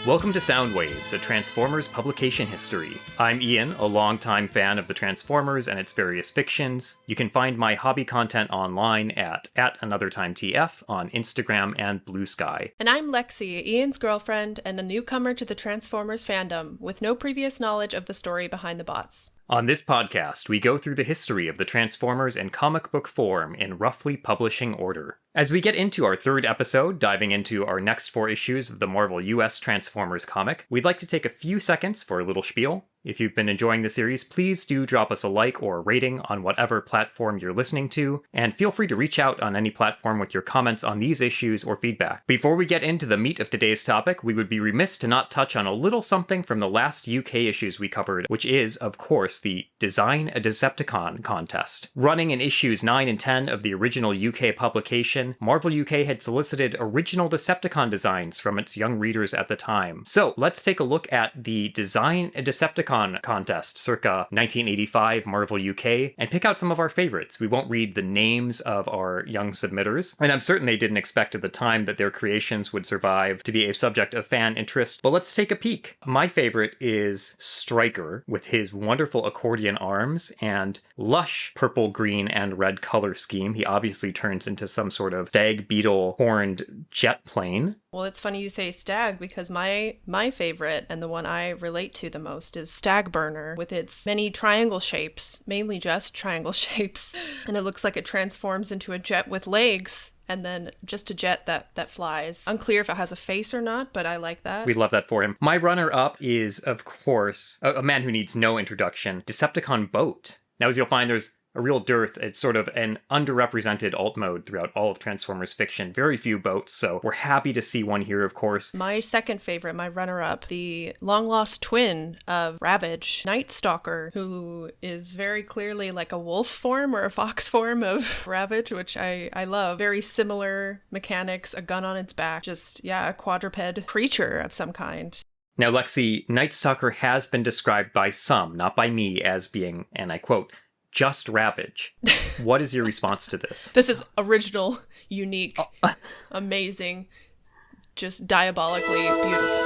Welcome to Soundwaves, a Transformers publication history. I'm Ian, a longtime fan of the Transformers and its various fictions. You can find my hobby content online at AnotherTimeTF on Instagram and Blue Sky. And I'm Lexi, Ian's girlfriend and a newcomer to the Transformers fandom, with no previous knowledge of the story behind the bots. On this podcast, we go through the history of the Transformers in comic book form in roughly publishing order. As we get into our third episode, diving into our next 4 issues of the Marvel US Transformers comic, we'd like to take a few seconds for a little spiel. If you've been enjoying the series, please do drop us a like or a rating on whatever platform you're listening to, and feel free to reach out on any platform with your comments on these issues or feedback. Before we get into the meat of today's topic, we would be remiss to not touch on a little something from the last UK issues we covered, which is, of course, the Design a Decepticon contest. Running in issues 9 and 10 of the original UK publication, Marvel UK had solicited original Decepticon designs from its young readers at the time. So let's take a look at the Design a Decepticon contest circa 1985 Marvel UK and pick out some of our favorites. We won't read the names of our young submitters, and I'm certain they didn't expect at the time that their creations would survive to be a subject of fan interest, but let's take a peek. My favorite is Stryker, with his wonderful accordion arms and lush purple, green, and red color scheme. He obviously turns into some sort of stag beetle horned jet plane. Well, it's funny you say stag because my favorite and the one I relate to the most is Stag Burner, with its many triangle shapes, mainly just triangle shapes. And it looks like it transforms into a jet with legs and then just a jet that flies. Unclear if it has a face or not, but I like that. We love that for him. My runner-up is, of course, a man who needs no introduction, Decepticon Boat. Now, as you'll find, there's a real dearth. It's sort of an underrepresented alt mode throughout all of Transformers fiction. Very few boats, so we're happy to see one here, of course. My second favorite, my runner-up, the long-lost twin of Ravage, Night Stalker, who is very clearly like a wolf form or a fox form of Ravage, which I love. Very similar mechanics, a gun on its back, just, a quadruped creature of some kind. Now, Lexi, Night Stalker has been described by some, not by me, as being, and I quote, just Ravage. What is your response to this? This is original, unique, amazing, just diabolically beautiful.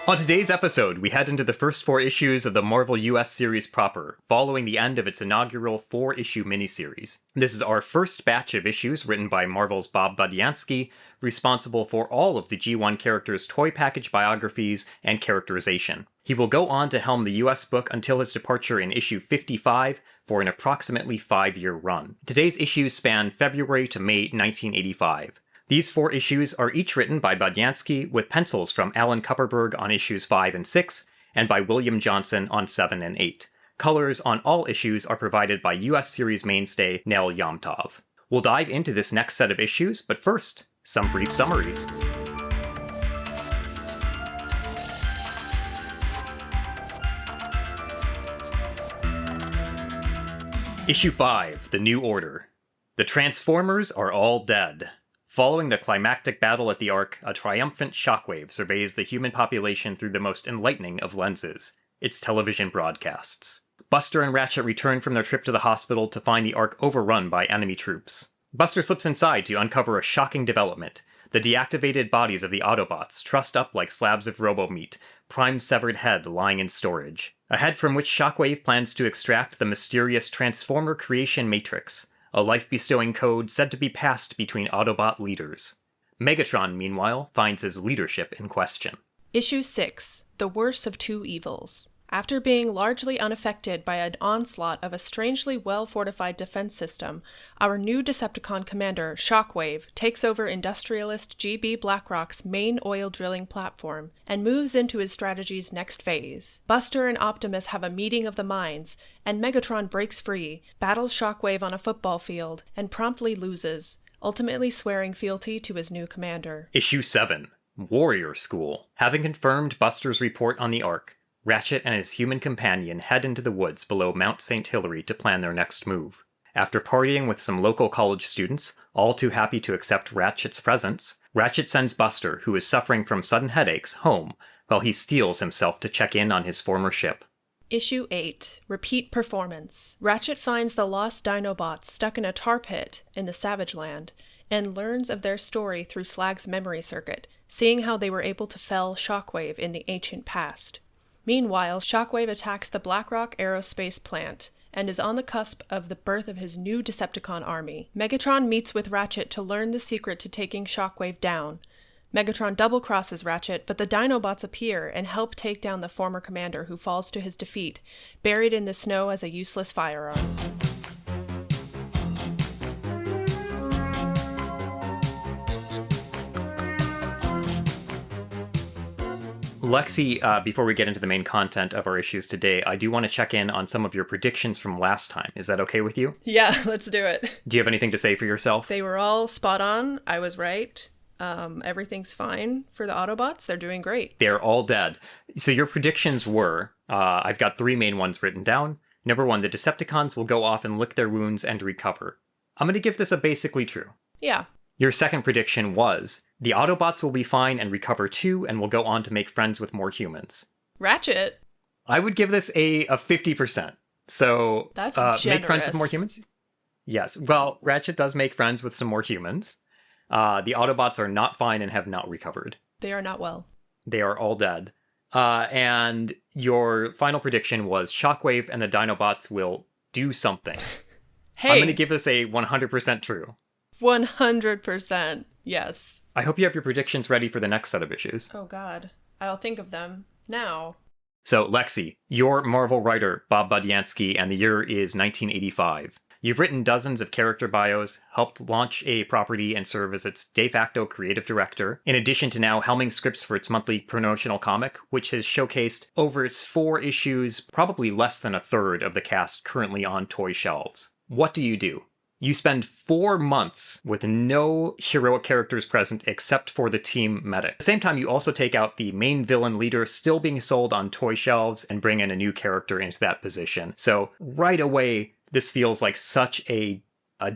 On today's episode, we head into the first 4 issues of the Marvel US series proper, following the end of its inaugural 4-issue miniseries. This is our first batch of issues written by Marvel's Bob Budiansky, responsible for all of the G1 characters' toy package biographies and characterization. He will go on to helm the US book until his departure in issue 55 for an approximately 5-year run. Today's issues span February to May 1985. These 4 issues are each written by Budiansky, with pencils from Alan Kupperberg on issues 5 and 6, and by William Johnson on 7 and 8. Colors on all issues are provided by US series mainstay Nel Yomtov. We'll dive into this next set of issues, but first, some brief summaries. Issue 5, The New Order. The Transformers are all dead. Following the climactic battle at the Ark, a triumphant Shockwave surveys the human population through the most enlightening of lenses, its television broadcasts. Buster and Ratchet return from their trip to the hospital to find the Ark overrun by enemy troops. Buster slips inside to uncover a shocking development. The deactivated bodies of the Autobots, trussed up like slabs of robo-meat, Prime's severed head lying in storage. A head from which Shockwave plans to extract the mysterious Transformer creation matrix, a life-bestowing code said to be passed between Autobot leaders. Megatron, meanwhile, finds his leadership in question. Issue 6, The Worst of Two Evils. After being largely unaffected by an onslaught of a strangely well-fortified defense system, our new Decepticon commander, Shockwave, takes over industrialist G.B. Blackrock's main oil drilling platform and moves into his strategy's next phase. Buster and Optimus have a meeting of the minds, and Megatron breaks free, battles Shockwave on a football field, and promptly loses, ultimately swearing fealty to his new commander. Issue 7, Warrior School. Having confirmed Buster's report on the Ark, Ratchet and his human companion head into the woods below Mount St. Hilary to plan their next move. After partying with some local college students, all too happy to accept Ratchet's presence, Ratchet sends Buster, who is suffering from sudden headaches, home, while he steels himself to check in on his former ship. Issue 8, Repeat Performance. Ratchet finds the lost Dinobots stuck in a tar pit in the Savage Land and learns of their story through Slag's memory circuit, seeing how they were able to fell Shockwave in the ancient past. Meanwhile, Shockwave attacks the Blackrock aerospace plant and is on the cusp of the birth of his new Decepticon army. Megatron meets with Ratchet to learn the secret to taking Shockwave down. Megatron double-crosses Ratchet, but the Dinobots appear and help take down the former commander who falls to his defeat, buried in the snow as a useless firearm. Lexi, before we get into the main content of our issues today, I do want to check in on some of your predictions from last time. Is that okay with you? Yeah, let's do it. Do you have anything to say for yourself? They were all spot on. I was right. Everything's fine for the Autobots. They're doing great. They're all dead. So your predictions were, I've got 3 main ones written down. Number 1, the Decepticons will go off and lick their wounds and recover. I'm going to give this a basically true. Yeah. Your second prediction was, the Autobots will be fine and recover too, and will go on to make friends with more humans. Ratchet. I would give this a 50%. So, that's generous. Make friends with more humans? Yes. Well, Ratchet does make friends with some more humans. The Autobots are not fine and have not recovered. They are not well. They are all dead. And your final prediction was Shockwave and the Dinobots will do something. Hey! I'm going to give this a 100% true. 100%. Yes. I hope you have your predictions ready for the next set of issues. Oh god. I'll think of them now. So, Lexi, you're Marvel writer Bob Budiansky, and the year is 1985. You've written dozens of character bios, helped launch a property and serve as its de facto creative director, in addition to now helming scripts for its monthly promotional comic, which has showcased over its 4 issues, probably less than a third of the cast currently on toy shelves. What do? You spend 4 months with no heroic characters present except for the team medic. At the same time, you also take out the main villain leader still being sold on toy shelves and bring in a new character into that position. So right away, this feels like such a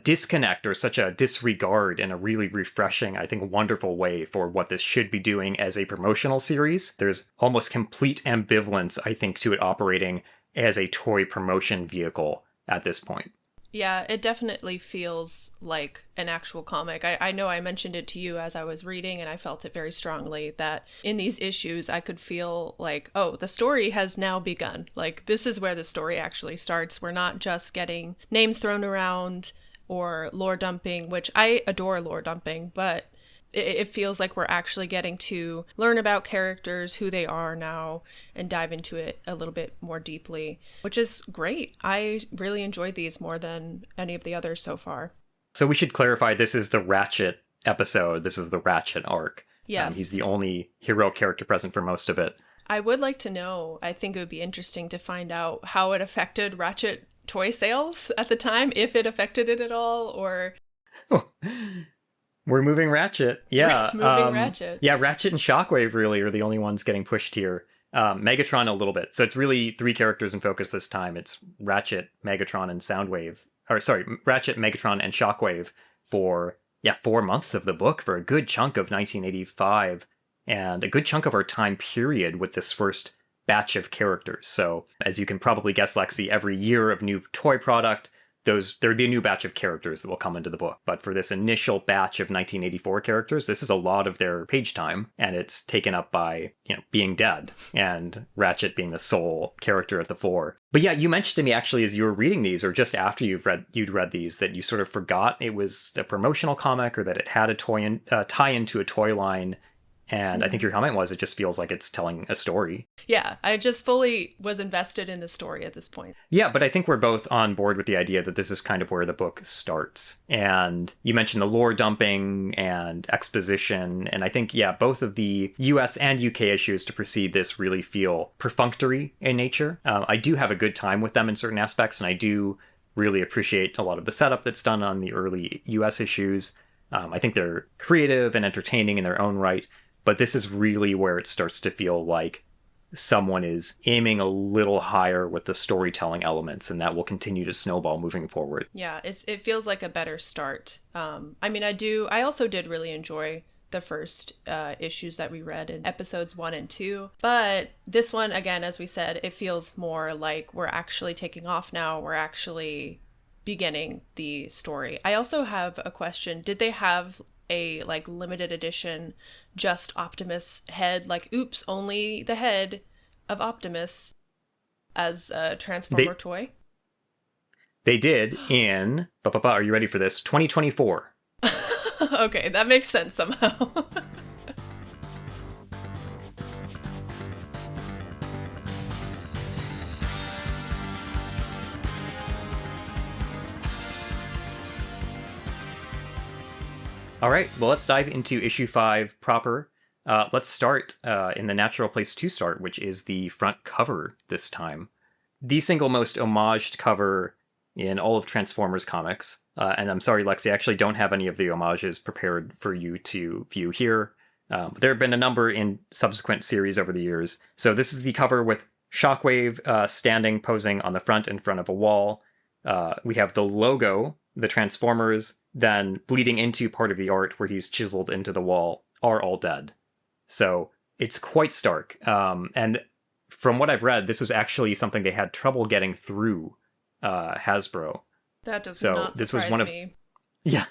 disconnect or such a disregard in a really refreshing, I think, wonderful way for what this should be doing as a promotional series. There's almost complete ambivalence, I think, to it operating as a toy promotion vehicle at this point. Yeah, it definitely feels like an actual comic. I know I mentioned it to you as I was reading, and I felt it very strongly that in these issues, I could feel like, oh, the story has now begun. Like, this is where the story actually starts. We're not just getting names thrown around or lore dumping, which I adore lore dumping, but it feels like we're actually getting to learn about characters, who they are now, and dive into it a little bit more deeply, which is great. I really enjoyed these more than any of the others so far. So we should clarify, this is the Ratchet episode. This is the Ratchet arc. Yes. He's the only heroic character present for most of it. I would like to know, I think it would be interesting to find out how it affected Ratchet toy sales at the time, if it affected it at all, or... We're moving Ratchet. Yeah. Ratchet. Yeah, Ratchet and Shockwave really are the only ones getting pushed here. Megatron a little bit. So it's really 3 characters in focus this time. It's Ratchet, Megatron, and Soundwave. Ratchet, Megatron, and Shockwave for, 4 months of the book, for a good chunk of 1985, and a good chunk of our time period with this first batch of characters. So, as you can probably guess, Lexi, every year of new toy product, there would be a new batch of characters that will come into the book. But for this initial batch of 1984 characters, this is a lot of their page time, and it's taken up by, being dead, and Ratchet being the sole character at the fore. But yeah, you mentioned to me actually as you were reading these, or just after you'd read these, that you sort of forgot it was a promotional comic, or that it had a tie into a toy line. And I think your comment was, it just feels like it's telling a story. Yeah, I just fully was invested in the story at this point. Yeah, but I think we're both on board with the idea that this is kind of where the book starts. And you mentioned the lore dumping and exposition. And I think, both of the US and UK issues to precede this really feel perfunctory in nature. I do have a good time with them in certain aspects, and I do really appreciate a lot of the setup that's done on the early US issues. I think they're creative and entertaining in their own right. But this is really where it starts to feel like someone is aiming a little higher with the storytelling elements, and that will continue to snowball moving forward. Yeah, it feels like a better start. I also did really enjoy the first issues that we read in episodes 1 and 2. But this one, again, as we said, it feels more like we're actually taking off now. We're actually beginning the story. I also have a question. Did they have a like limited edition just Optimus head, like oops, only the head of Optimus as a Transformer toy? They did in, are you ready for this? 2024. Okay, that makes sense somehow. All right, well, let's dive into issue 5 proper. Let's start in the natural place to start, which is the front cover this time. The single most homaged cover in all of Transformers comics. And I'm sorry, Lexi, I actually don't have any of the homages prepared for you to view here. There have been a number in subsequent series over the years. So this is the cover with Shockwave standing, posing on the front in front of a wall. We have the logo, the Transformers, then bleeding into part of the art where he's chiseled into the wall, are all dead. So it's quite stark. And from what I've read, this was actually something they had trouble getting through Hasbro. That does not surprise me. Yeah.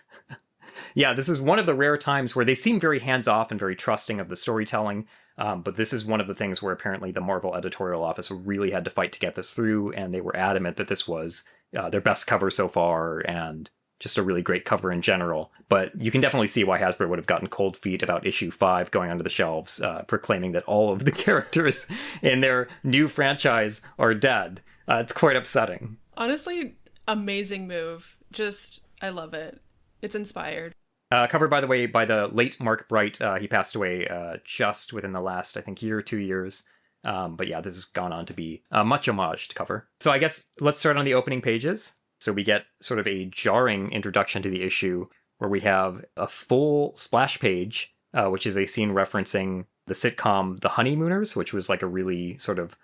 Yeah, this is one of the rare times where they seem very hands-off and very trusting of the storytelling. But this is one of the things where apparently the Marvel editorial office really had to fight to get this through, and they were adamant that this was their best cover so far, and just a really great cover in general. But you can definitely see why Hasbro would have gotten cold feet about issue 5 going onto the shelves, proclaiming that all of the characters in their new franchise are dead. It's quite upsetting. Honestly, amazing move. Just, I love it. It's inspired. Covered, by the way, by the late Mark Bright. He passed away just within the last, I think, year or 2 years. But yeah, this has gone on to be a much homaged cover. So I guess let's start on the opening pages. So we get sort of a jarring introduction to the issue where we have a full splash page, which is a scene referencing the sitcom The Honeymooners, which was like a really sort of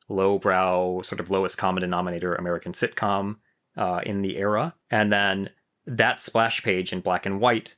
lowbrow, sort of lowest common denominator American sitcom in the era. And then that splash page in black and white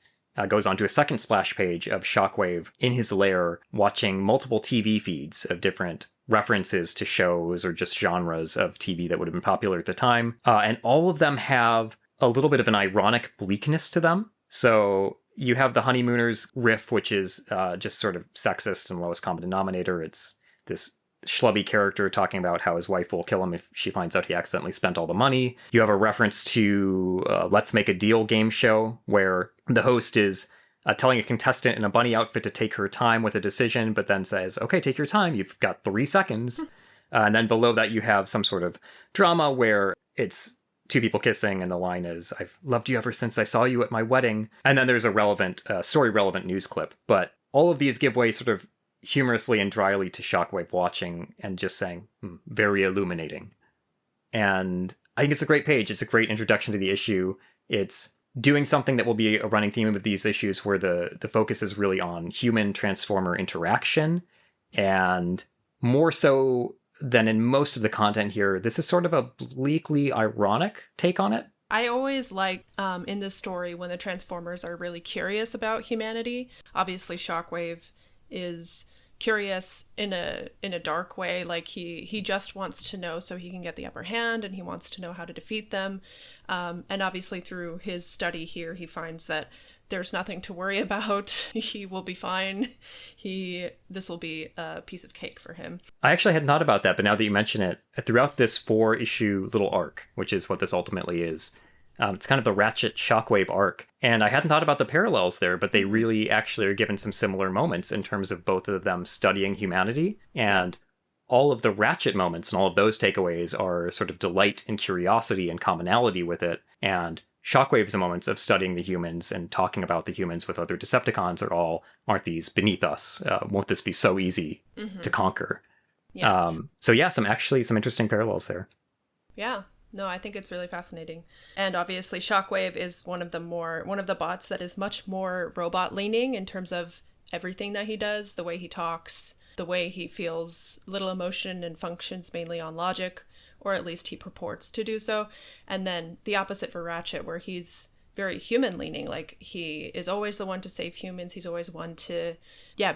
goes on to a second splash page of Shockwave in his lair watching multiple TV feeds of different references to shows or just genres of TV that would have been popular at the time. And all of them have a little bit of an ironic bleakness to them. So you have the Honeymooners riff, which is just sort of sexist and lowest common denominator. It's this schlubby character talking about how his wife will kill him if she finds out he accidentally spent all the money. You have a reference to Let's Make a Deal game show where the host is telling a contestant in a bunny outfit to take her time with a decision, but then says, okay, take your time. You've got 3 seconds. And then below that, you have some sort of drama where it's 2 people kissing, and the line is, I've loved you ever since I saw you at my wedding. And then there's a relevant, story-relevant news clip. But all of these give way sort of humorously and dryly to Shockwave watching and just saying, very illuminating. And I think it's a great page. It's a great introduction to the issue. It's doing something that will be a running theme of these issues where the focus is really on human-transformer interaction. And more so than in most of the content here, this is sort of a bleakly ironic take on it. I always like in this story when the Transformers are really curious about humanity. Obviously, Shockwave is curious in a dark way. Like he just wants to know so he can get the upper hand, and he wants to know how to defeat them. And obviously through his study here, he finds that there's nothing to worry about. He will be fine. This will be a piece of cake for him. I actually hadn't thought about that, but now that you mention it, throughout this 4-issue little arc, which is what this ultimately is, it's kind of the Ratchet Shockwave arc. And I hadn't thought about the parallels there, but they really actually are given some similar moments in terms of both of them studying humanity. And all of the Ratchet moments and all of those takeaways are sort of delight and curiosity and commonality with it. And Shockwave's moments of studying the humans and talking about the humans with other Decepticons aren't these beneath us? Won't this be so easy to conquer? Yes. So yeah, some interesting parallels there. Yeah. No, I think it's really fascinating. And obviously Shockwave is one of the bots that is much more robot leaning in terms of everything that he does, the way he talks, the way he feels little emotion and functions mainly on logic, or at least he purports to do so. And then the opposite for Ratchet, where he's very human leaning. Like, he is always the one to save humans. He's always one to,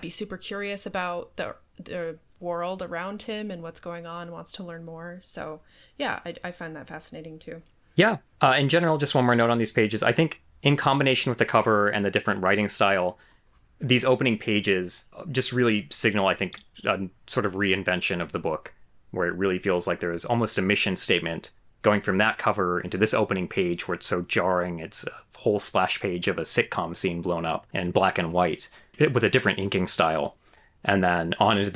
be super curious about the world around him and what's going on, wants to learn more. So yeah, I find that fascinating too. Yeah. In general, just one more note on these pages. I think in combination with the cover and the different writing style, these opening pages just really signal, I think, a sort of reinvention of the book, where it really feels like there is almost a mission statement going from that cover into this opening page where it's so jarring. It's a whole splash page of a sitcom scene blown up in black and white with a different inking style. And then on into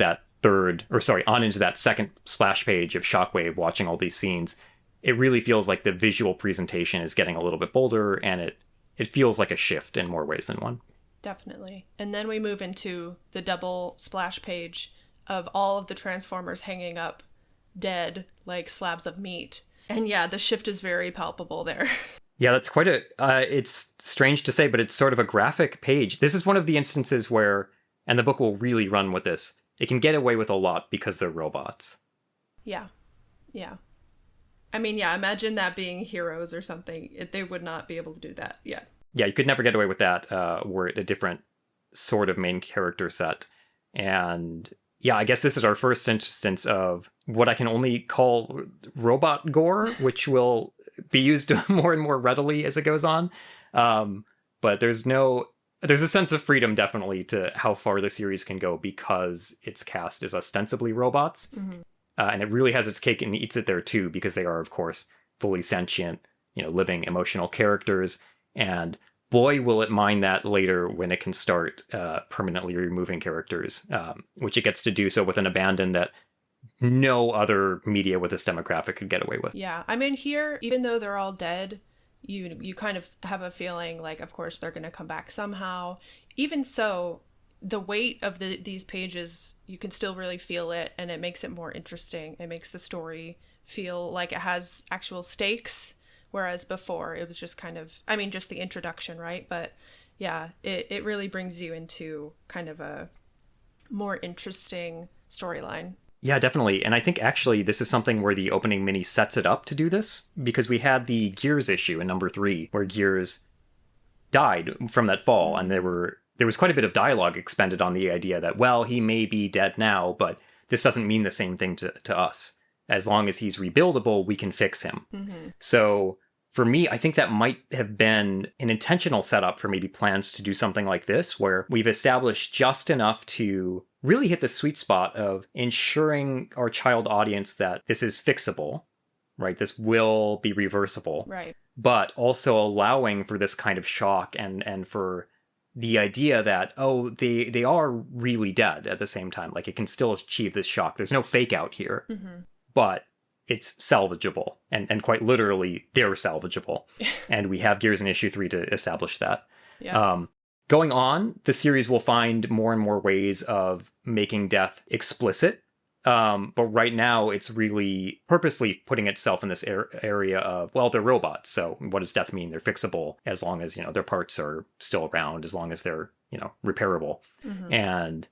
that second splash page of Shockwave watching all these scenes. It really feels like the visual presentation is getting a little bit bolder, and it feels like a shift in more ways than one. Definitely. And then we move into the double splash page of all of the Transformers hanging up dead like slabs of meat. And yeah, the shift is very palpable there. Yeah, that's quite it's strange to say, but it's sort of a graphic page. This is one of the instances where, and the book will really run with this, it can get away with a lot because they're robots. Yeah. Yeah. I mean, yeah, imagine that being heroes or something. They would not be able to do that. Yeah. Yeah, you could never get away with that were it a different sort of main character set. And yeah, I guess this is our first instance of what I can only call robot gore, which will be used more and more readily as it goes on. But there's a sense of freedom definitely to how far the series can go because its cast is ostensibly robots. Mm-hmm. And it really has its cake and eats it there too, because they are, of course, fully sentient, living emotional characters. And boy, will it mind that later when it can start permanently removing characters, which it gets to do so with an abandon that no other media with this demographic could get away with. Yeah, I mean, here, even though they're all dead, you kind of have a feeling like, of course, they're going to come back somehow. Even so, the weight of these pages, you can still really feel it, and it makes it more interesting. It makes the story feel like it has actual stakes, whereas before it was just kind of, I mean, just the introduction, right? But yeah, it really brings you into kind of a more interesting storyline. Yeah, definitely. And I think actually this is something where the opening mini sets it up to do this, because we had the Gears issue in number 3 where Gears died from that fall, and there was quite a bit of dialogue expended on the idea that, well, he may be dead now, but this doesn't mean the same thing to us. As long as he's rebuildable, we can fix him. Mm-hmm. So for me, I think that might have been an intentional setup for maybe plans to do something like this, where we've established just enough to really hit the sweet spot of ensuring our child audience that this is fixable, right? This will be reversible. Right. But also allowing for this kind of shock and for the idea that, oh, they are really dead at the same time. Like, it can still achieve this shock. There's no fake out here, Mm-hmm. but it's salvageable. And quite literally, they're salvageable. And we have Gears in issue 3 to establish that. Yeah. Going on, the series will find more and more ways of making death explicit. But right now, it's really purposely putting itself in this area of, well, they're robots. So what does death mean? They're fixable as long as, their parts are still around, as long as they're, repairable. Mm-hmm. And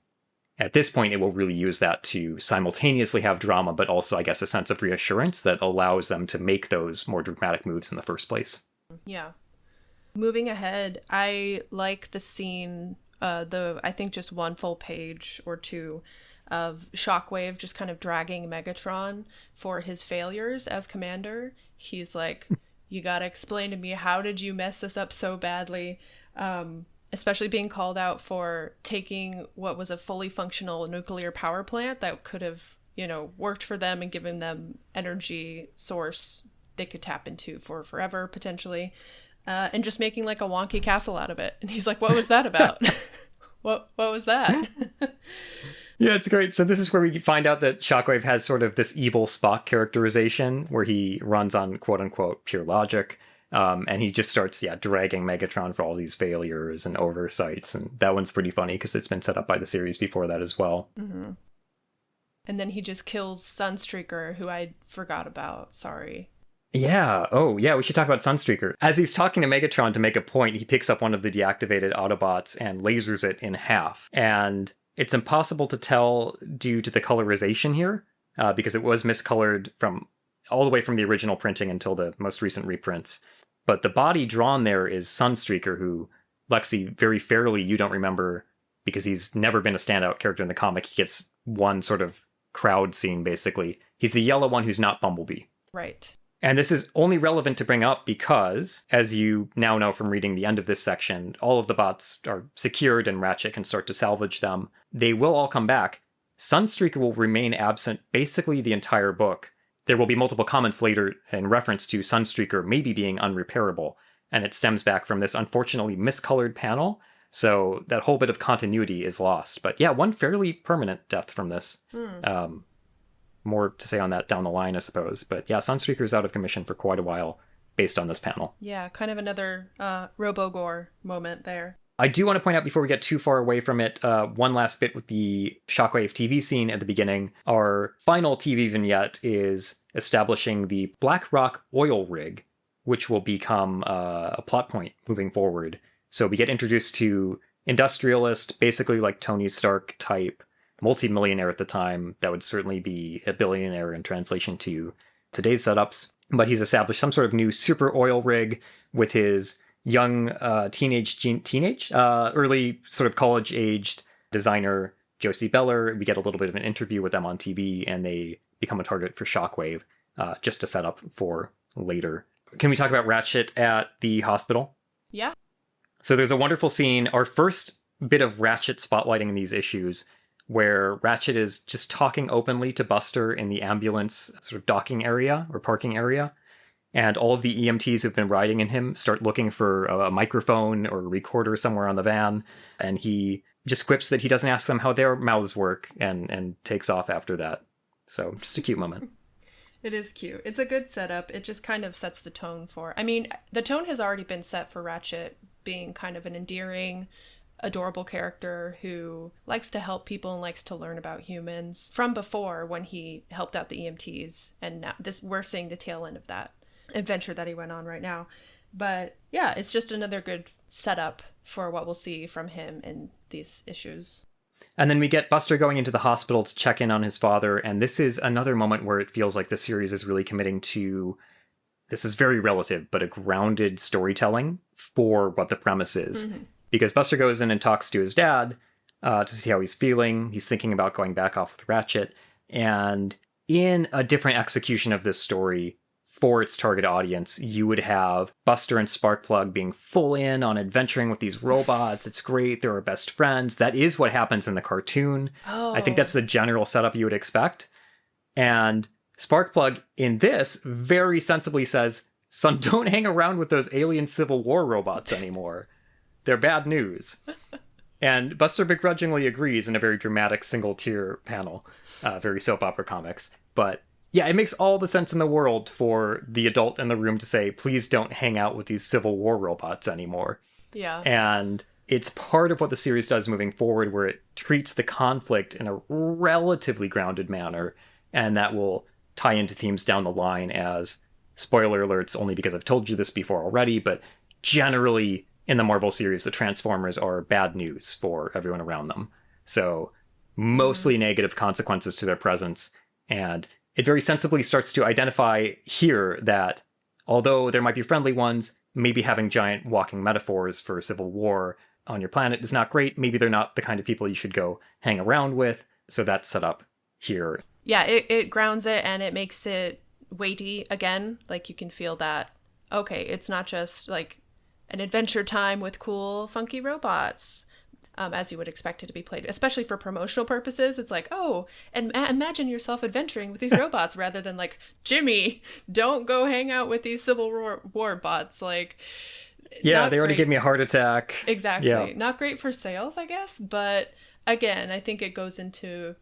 at this point, it will really use that to simultaneously have drama, but also, I guess, a sense of reassurance that allows them to make those more dramatic moves in the first place. Yeah. Moving ahead, I like the scene, I think just one full page or two of Shockwave just kind of dragging Megatron for his failures as commander. He's like, you gotta explain to me, how did you mess this up so badly? Especially being called out for taking what was a fully functional nuclear power plant that could have, worked for them and given them energy source they could tap into for forever, potentially. And just making like a wonky castle out of it. And he's like, what was that about? What was that? Yeah, it's great. So this is where we find out that Shockwave has sort of this evil Spock characterization where he runs on quote unquote pure logic. And he just starts, dragging Megatron for all these failures and oversights. And that one's pretty funny because it's been set up by the series before that as well. Mm-hmm. And then he just kills Sunstreaker, who I forgot about. Sorry. Yeah. Oh, yeah. We should talk about Sunstreaker. As he's talking to Megatron to make a point, he picks up one of the deactivated Autobots and lasers it in half. And it's impossible to tell due to the colorization here, because it was miscolored from all the way from the original printing until the most recent reprints. But the body drawn there is Sunstreaker, who, Lexi, very fairly you don't remember because he's never been a standout character in the comic. He gets one sort of crowd scene, basically. He's the yellow one who's not Bumblebee. Right. And this is only relevant to bring up because, as you now know from reading the end of this section, all of the bots are secured and Ratchet can start to salvage them. They will all come back. Sunstreaker will remain absent basically the entire book. There will be multiple comments later in reference to Sunstreaker maybe being unrepairable, and it stems back from this unfortunately miscolored panel, so that whole bit of continuity is lost. But yeah, one fairly permanent death from this. More to say on that down the line, I suppose. But yeah, Sunstreaker's out of commission for quite a while based on this panel. Yeah, kind of another Robogore moment there. I do want to point out before we get too far away from it, one last bit with the Shockwave TV scene at the beginning. Our final TV vignette is establishing the Blackrock oil rig, which will become a plot point moving forward. So we get introduced to industrialist, basically like Tony Stark type, multi-millionaire at the time. That would certainly be a billionaire in translation to today's setups. But he's established some sort of new super oil rig with his young early sort of college-aged designer Josie Beller. We get a little bit of an interview with them on TV, and they become a target for Shockwave, just to set up for later. Can we talk about Ratchet at the hospital? Yeah. So there's a wonderful scene, our first bit of Ratchet spotlighting in these issues, where Ratchet is just talking openly to Buster in the ambulance sort of docking area or parking area. And all of the EMTs who've been riding in him start looking for a microphone or a recorder somewhere on the van. And he just quips that he doesn't ask them how their mouths work and takes off after that. So just a cute moment. It is cute. It's a good setup. It just kind of sets the tone for... I mean, the tone has already been set for Ratchet being kind of an endearing, adorable character who likes to help people and likes to learn about humans from before when he helped out the EMTs. And now we're seeing the tail end of that adventure that he went on right now. But yeah, it's just another good setup for what we'll see from him in these issues. And then we get Buster going into the hospital to check in on his father, and this is another moment where it feels like the series is really committing to, this is very relative, but a grounded storytelling for what the premise is. Mm-hmm. Because Buster goes in and talks to his dad to see how he's feeling. He's thinking about going back off with Ratchet, and in a different execution of this story, for its target audience, you would have Buster and Sparkplug being full in on adventuring with these robots. It's great. They're our best friends. That is what happens in the cartoon. I think that's the general setup you would expect. And Sparkplug in this very sensibly says, son, don't hang around with those alien Civil War robots anymore. They're bad news. And Buster begrudgingly agrees in a very dramatic single-tier panel. Very soap opera comics. But yeah, it makes all the sense in the world for the adult in the room to say, please don't hang out with these Civil War robots anymore. Yeah. And it's part of what the series does moving forward, where it treats the conflict in a relatively grounded manner, and that will tie into themes down the line as, spoiler alerts, only because I've told you this before already, but generally in the Marvel series, the Transformers are bad news for everyone around them. So mostly negative consequences to their presence, and it very sensibly starts to identify here that although there might be friendly ones, maybe having giant walking metaphors for civil war on your planet is not great. Maybe they're not the kind of people you should go hang around with. So that's set up here. Yeah, it grounds it and it makes it weighty again. Like you can feel that, okay, it's not just like an adventure time with cool, funky robots. As you would expect it to be played, especially for promotional purposes. It's like, oh, and imagine yourself adventuring with these robots rather than like, Jimmy, don't go hang out with these Civil War bots. Like, yeah, they already gave me a heart attack. Exactly. Yeah. Not great for sales, I guess. But again, I think it goes into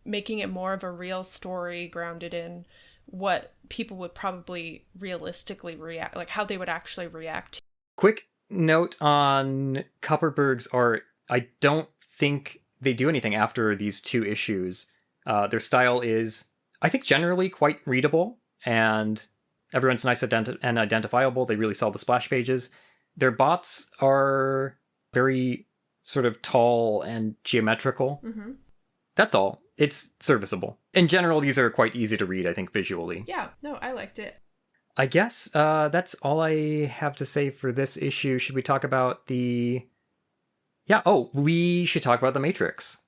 making it more of a real story grounded in what people would probably realistically react, like how they would actually react. Quick note on Kupperberg's art. I don't think they do anything after these two issues. Their style is, I think, generally quite readable, and everyone's nice and identifiable. They really sell the splash pages. Their bots are very sort of tall and geometrical. Mm-hmm. That's all. It's serviceable. In general, these are quite easy to read, I think, visually. Yeah, no, I liked it. I guess that's all I have to say for this issue. Should we talk about the... Yeah, oh, we should talk about the Matrix.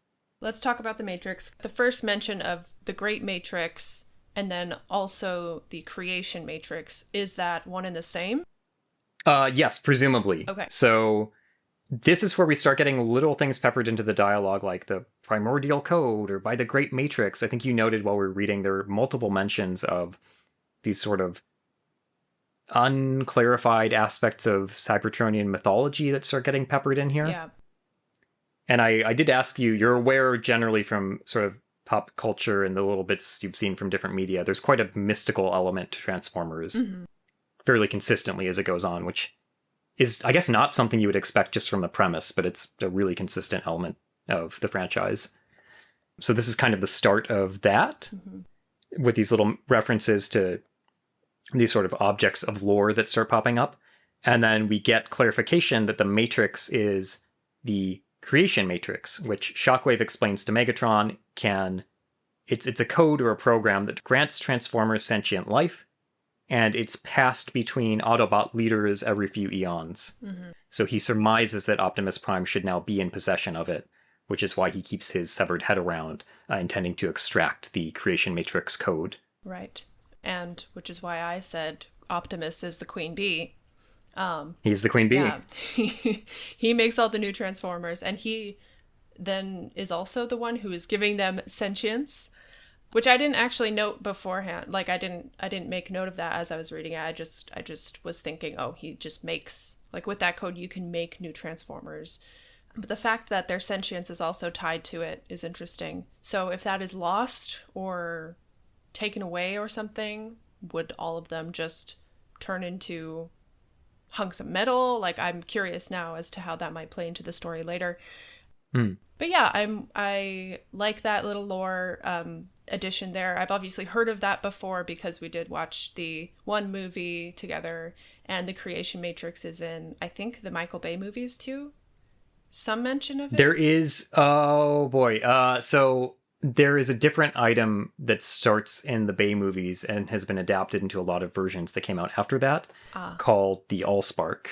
Let's talk about the Matrix. The first mention of the Great Matrix and then also the Creation Matrix, is that one and the same? Yes, presumably. Okay. So this is where we start getting little things peppered into the dialogue, like the primordial code or by the Great Matrix. I think you noted while we were reading there are multiple mentions of these sort of unclarified aspects of Cybertronian mythology that start getting peppered in here. Yeah. And I did ask you, you're aware generally from sort of pop culture and the little bits you've seen from different media, there's quite a mystical element to Transformers fairly consistently as it goes on, which is, I guess, not something you would expect just from the premise, but it's a really consistent element of the franchise. So this is kind of the start of that, with these little references to these sort of objects of lore that start popping up. And then we get clarification that the Matrix is the Creation Matrix, which Shockwave explains to Megatron it's a code or a program that grants Transformers sentient life, and it's passed between Autobot leaders every few eons. So he surmises that Optimus Prime should now be in possession of it, which is why he keeps his severed head around, intending to extract the Creation Matrix code. Right. And which is why I said Optimus is the Queen Bee. He's the Queen Bee. Yeah. He makes all the new Transformers, and he then is also the one who is giving them sentience, which I didn't actually note beforehand. Like I didn't make note of that as I was reading it. I just was thinking, oh, he just makes, like with that code you can make new Transformers. But the fact that their sentience is also tied to it is interesting. So if that is lost or taken away or something, would all of them just turn into hunks of metal? Like, I'm curious now as to how that might play into the story later. But yeah, I like that little lore addition there. I've obviously heard of that before because we did watch the one movie together, and the Creation Matrix is in, I think, the Michael Bay movies too. Some mention of it. There is, oh boy, so there is a different item that starts in the Bay movies and has been adapted into a lot of versions that came out after that, called the Allspark.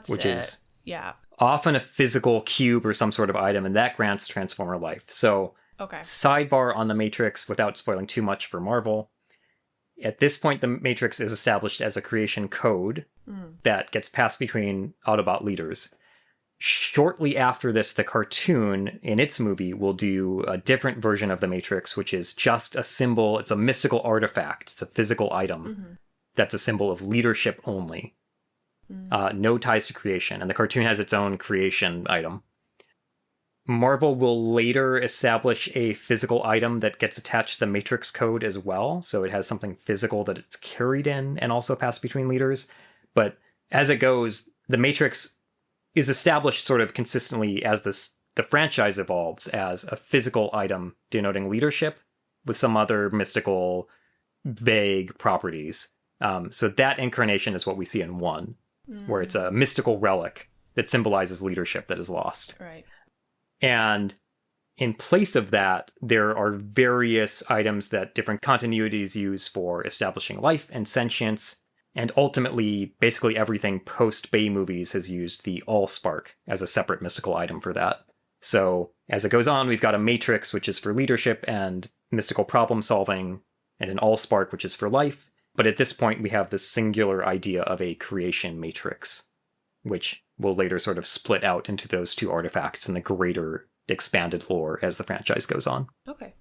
Which is yeah, often a physical cube or some sort of item, and that grants Transformer life. So, okay. Sidebar on the Matrix, without spoiling too much for Marvel. At this point, the Matrix is established as a creation code that gets passed between Autobot leaders. Shortly after this, the cartoon in its movie will do a different version of the Matrix, which is just a symbol. It's a mystical artifact. It's a physical item that's a symbol of leadership only. No ties to creation. And the cartoon has its own creation item. Marvel will later establish a physical item that gets attached to the Matrix code as well. So it has something physical that it's carried in and also passed between leaders. But as it goes, the Matrix is established sort of consistently as the franchise evolves as a physical item denoting leadership with some other mystical, vague properties. So that incarnation is what we see in 1, where it's a mystical relic that symbolizes leadership that is lost. Right. And in place of that, there are various items that different continuities use for establishing life and sentience. And ultimately, basically everything post-Bay movies has used the Allspark as a separate mystical item for that. So as it goes on, we've got a Matrix, which is for leadership and mystical problem solving, and an Allspark, which is for life. But at this point, we have this singular idea of a creation matrix, which will later sort of split out into those two artifacts in the greater expanded lore as the franchise goes on. Okay.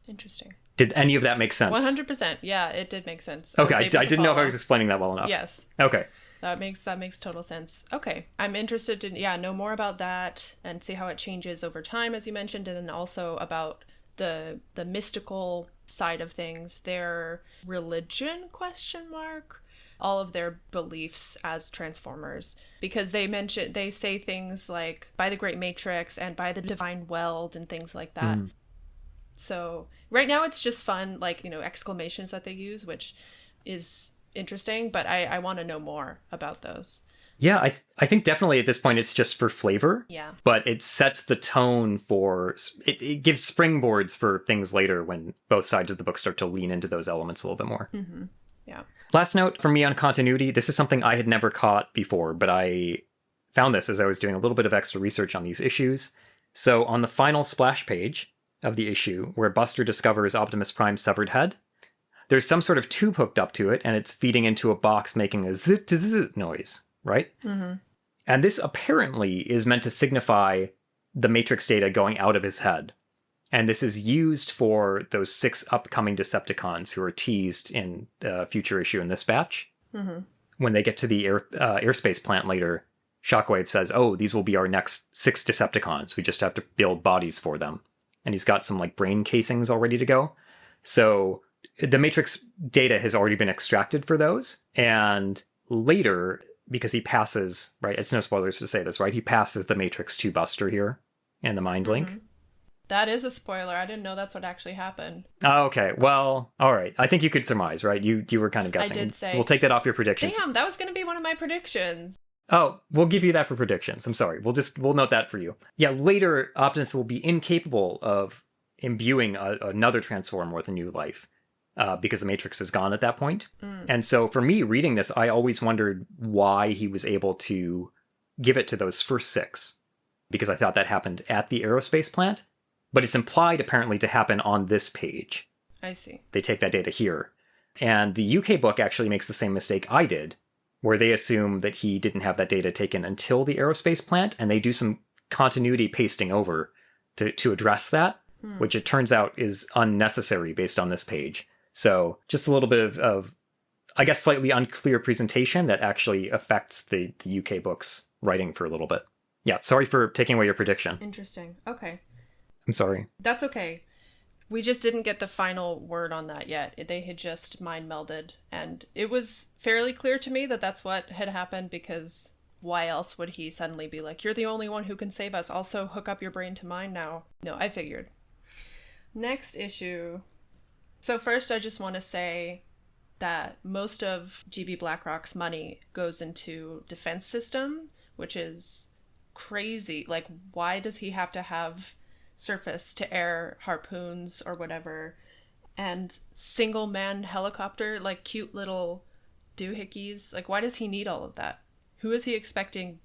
Interesting. Did any of that make sense? 100%. Yeah, it did make sense. Okay, I didn't know if I was explaining that well enough. Yes. Okay. That makes total sense. Okay. I'm interested to know more about that and see how it changes over time, as you mentioned, and then also about the mystical side of things, their religion, all of their beliefs as Transformers, because they say things like by the Great Matrix and by the Divine Weld and things like that. So right now it's just fun, exclamations that they use, which is interesting, but I want to know more about those. Yeah, I think definitely at this point it's just for flavor. Yeah. But it sets the tone for... It gives springboards for things later when both sides of the book start to lean into those elements a little bit more. Yeah. Last note from me on continuity. This is something I had never caught before, but I found this as I was doing a little bit of extra research on these issues. So on the final splash page of the issue, where Buster discovers Optimus Prime's severed head, there's some sort of tube hooked up to it, and it's feeding into a box making a zit noise, right? Mm-hmm. And this apparently is meant to signify the Matrix data going out of his head. And this is used for those 6 upcoming Decepticons who are teased in a future issue in this batch. Mm-hmm. When they get to the airspace plant later, Shockwave says, oh, these will be our next 6 Decepticons. We just have to build bodies for them. And he's got some like brain casings all ready to go. So the Matrix data has already been extracted for those. And later, because he passes, right, it's no spoilers to say this, right? He passes the Matrix to Buster here in the Mind Link. Mm-hmm. That is a spoiler. I didn't know that's what actually happened. Oh, okay. Well, all right. I think you could surmise, right? You were kind of guessing. I did say. We'll take that off your predictions. Damn, that was going to be one of my predictions. Oh, we'll give you that for predictions. I'm sorry. We'll note that for you. Yeah, later, Optimus will be incapable of imbuing another Transformer with a new life because the Matrix is gone at that point. Mm. And so for me, reading this, I always wondered why he was able to give it to those first 6, because I thought that happened at the aerospace plant. But it's implied, apparently, to happen on this page. I see. They take that data here. And the UK book actually makes the same mistake I did, where they assume that he didn't have that data taken until the aerospace plant, and they do some continuity pasting over to address that, which it turns out is unnecessary based on this page. So just a little bit of I guess, slightly unclear presentation that actually affects the UK book's writing for a little bit. Yeah, sorry for taking away your prediction. Interesting. Okay. I'm sorry. That's okay. We just didn't get the final word on that yet. They had just mind melded, and it was fairly clear to me that that's what had happened, because why else would he suddenly be like, you're the only one who can save us, also hook up your brain to mine now? No, I figured. Next issue. So first I just want to say that most of GB Blackrock's money goes into defense system, which is crazy. Like, why does he have to have surface to air harpoons or whatever, and single man helicopter, like cute little doohickeys? Like, why does he need all of that? Who is he expecting?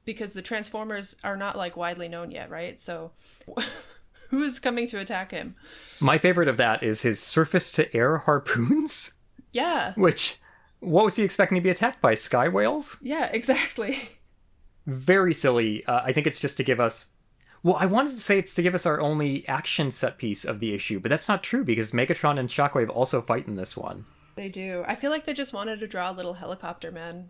Because the Transformers are not like widely known yet, right? So who is coming to attack him? My favorite of that is his surface to air harpoons. Yeah. Which, what was he expecting to be attacked by? Sky whales? Yeah, exactly. Very silly. I think it's just to give us... Well, I wanted to say it's to give us our only action set piece of the issue, but that's not true, because Megatron and Shockwave also fight in this one. They do. I feel like they just wanted to draw a little helicopter man,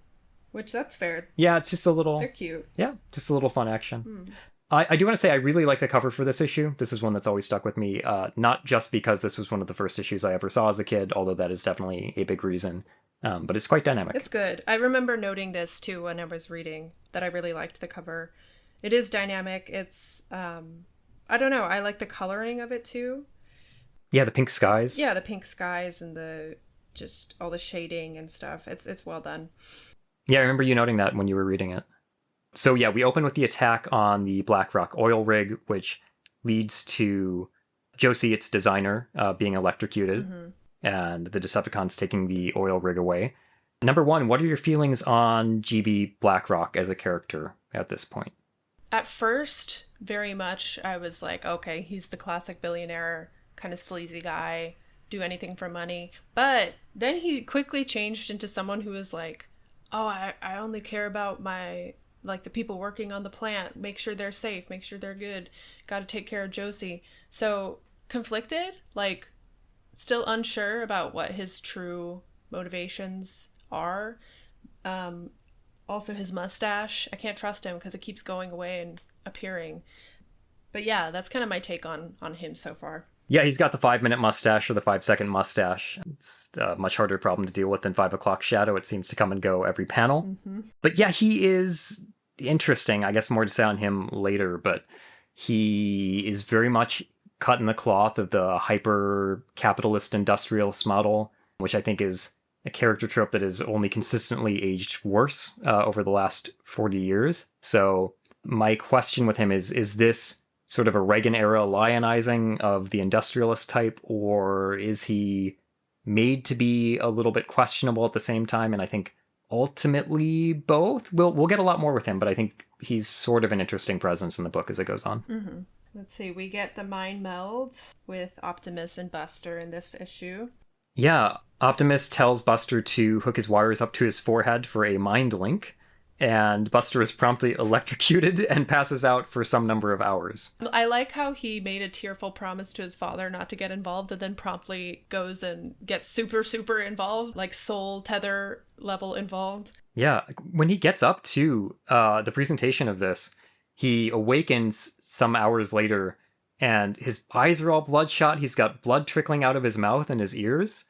which that's fair. Yeah, it's just a little... They're cute. Yeah, just a little fun action. I do want to say I really like the cover for this issue. This is one that's always stuck with me, not just because this was one of the first issues I ever saw as a kid, although that is definitely a big reason, but it's quite dynamic. It's good. I remember noting this, too, when I was reading, that I really liked the cover. It is dynamic. It's, I don't know, I like the coloring of it, too. Yeah, the pink skies. Yeah, the pink skies and just all the shading and stuff. It's well done. Yeah, I remember you noting that when you were reading it. So yeah, we open with the attack on the Blackrock oil rig, which leads to Josie, its designer, being electrocuted, and the Decepticons taking the oil rig away. Number one, what are your feelings on GB Blackrock as a character at this point? At first, very much, I was like, okay, he's the classic billionaire, kind of sleazy guy, do anything for money. But then he quickly changed into someone who was like, oh, I only care about the people working on the plant, make sure they're safe, make sure they're good, gotta take care of Josie. So, conflicted, like, still unsure about what his true motivations are. Also his mustache, I can't trust him because it keeps going away and appearing. But yeah, that's kind of my take on him so far. Yeah, he's got the 5-minute mustache or the 5-second mustache. It's a much harder problem to deal with than 5 o'clock shadow. It seems to come and go every panel. But yeah, he is interesting. I guess more to say on him later, but he is very much cut in the cloth of the hyper-capitalist industrialist model, which I think is a character trope that has only consistently aged worse over the last 40 years. So my question with him is this sort of a Reagan-era lionizing of the industrialist type, or is he made to be a little bit questionable at the same time, and I think ultimately both. We'll get a lot more with him, but I think he's sort of an interesting presence in the book as it goes on. Mm-hmm. Let's see, we get the mind meld with Optimus and Buster in this issue. Yeah, Optimus tells Buster to hook his wires up to his forehead for a mind link, and Buster is promptly electrocuted and passes out for some number of hours. I like how he made a tearful promise to his father not to get involved and then promptly goes and gets super, super involved, like soul tether level involved. Yeah, when he gets up to the presentation of this, he awakens some hours later and his eyes are all bloodshot. He's got blood trickling out of his mouth and his ears.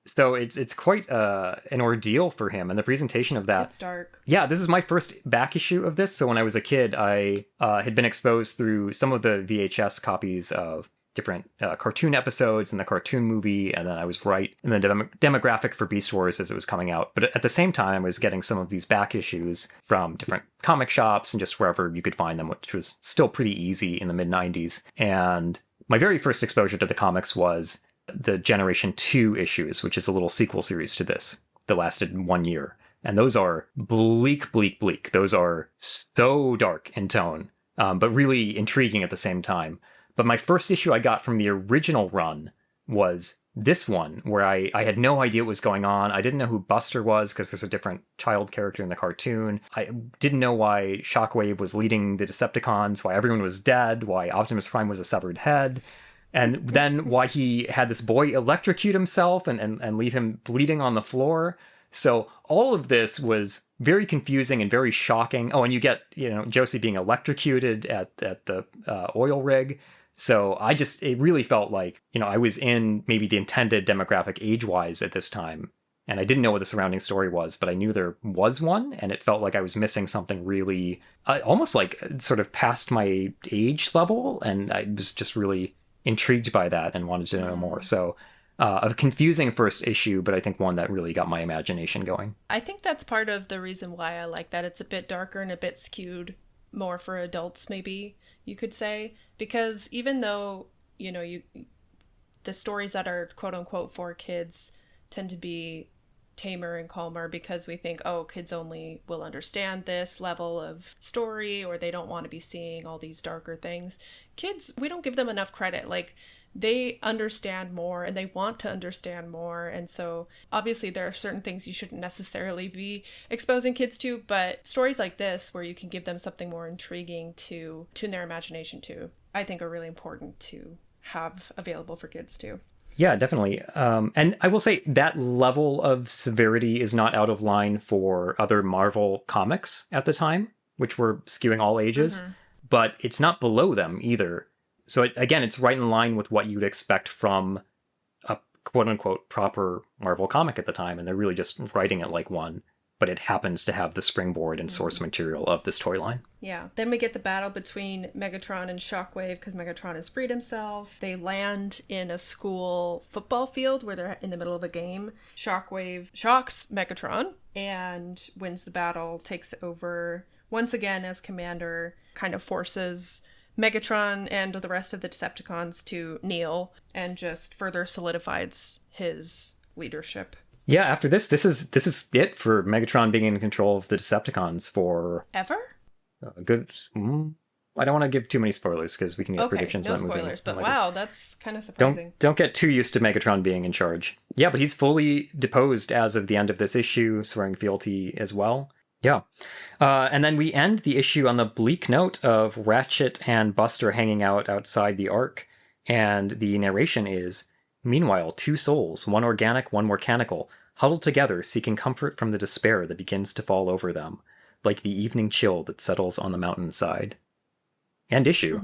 So it's quite an ordeal for him, and the presentation of that. It's dark. Yeah, this is my first back issue of this. So when I was a kid, I had been exposed through some of the VHS copies of different cartoon episodes and the cartoon movie, and then I was right in the demographic for Beast Wars as it was coming out. But at the same time, I was getting some of these back issues from different comic shops and just wherever you could find them, which was still pretty easy in the mid-90s. And my very first exposure to the comics was the Generation 2 issues, which is a little sequel series to this that lasted 1 year. And those are bleak, bleak, bleak. Those are so dark in tone, but really intriguing at the same time. But my first issue I got from the original run was this one, where I had no idea what was going on. I didn't know who Buster was because there's a different child character in the cartoon. I didn't know why Shockwave was leading the Decepticons, why everyone was dead, why Optimus Prime was a severed head. And then why he had this boy electrocute himself and leave him bleeding on the floor. So all of this was very confusing and very shocking. Oh, and you get, Josie being electrocuted at the oil rig. So it really felt like, I was in maybe the intended demographic age-wise at this time. And I didn't know what the surrounding story was, but I knew there was one. And it felt like I was missing something really, almost like sort of past my age level. And I was just really intrigued by that and wanted to know more. So a confusing first issue, but I think one that really got my imagination going. I think that's part of the reason why I like that. It's a bit darker and a bit skewed more for adults, maybe you could say, because even though, the stories that are quote unquote for kids tend to be tamer and calmer because we think, oh, kids only will understand this level of story, or they don't want to be seeing all these darker things. Kids, we don't give them enough credit. Like, they understand more and they want to understand more. And so obviously there are certain things you shouldn't necessarily be exposing kids to, but stories like this, where you can give them something more intriguing to tune their imagination to, I think are really important to have available for kids too. Yeah, definitely. And I will say that level of severity is not out of line for other Marvel comics at the time, which were skewing all ages, but it's not below them either. So again, it's right in line with what you'd expect from a quote unquote proper Marvel comic at the time. And they're really just writing it like one, but it happens to have the springboard and source material of this toy line. Yeah. Then we get the battle between Megatron and Shockwave because Megatron has freed himself. They land in a school football field where they're in the middle of a game. Shockwave shocks Megatron and wins the battle, takes over once again as commander, kind of forces Megatron and the rest of the Decepticons to kneel and just further solidifies his leadership. Yeah, after this is it for Megatron being in control of the Decepticons for ever? A good. I don't want to give too many spoilers because we can get predictions. No spoilers, but wow, that's kind of surprising. Don't get too used to Megatron being in charge. Yeah, but he's fully deposed as of the end of this issue, swearing fealty as well. Yeah. And then we end the issue on the bleak note of Ratchet and Buster hanging out outside the Ark. And the narration is, meanwhile, two souls, one organic, one mechanical, huddle together, seeking comfort from the despair that begins to fall over them, like the evening chill that settles on the mountainside. End issue.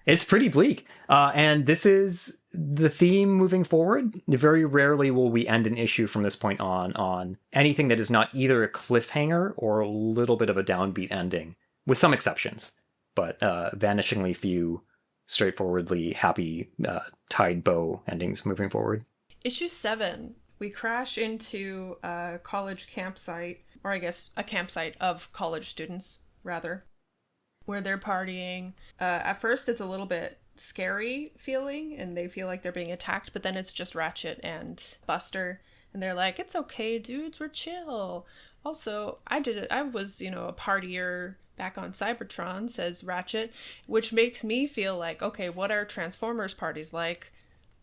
It's pretty bleak. And this is the theme moving forward. Very rarely will we end an issue from this point on anything that is not either a cliffhanger or a little bit of a downbeat ending, with some exceptions, but vanishingly few straightforwardly happy tied bow endings moving forward. Issue 7, we crash into a college campsite, or I guess a campsite of college students, rather, where they're partying. At first, it's a little bit scary feeling and they feel like they're being attacked, but then it's just Ratchet and Buster and they're like, it's okay, dudes, we're chill. Also, I was, a partier back on Cybertron, says Ratchet, which makes me feel like, okay, what are Transformers parties like?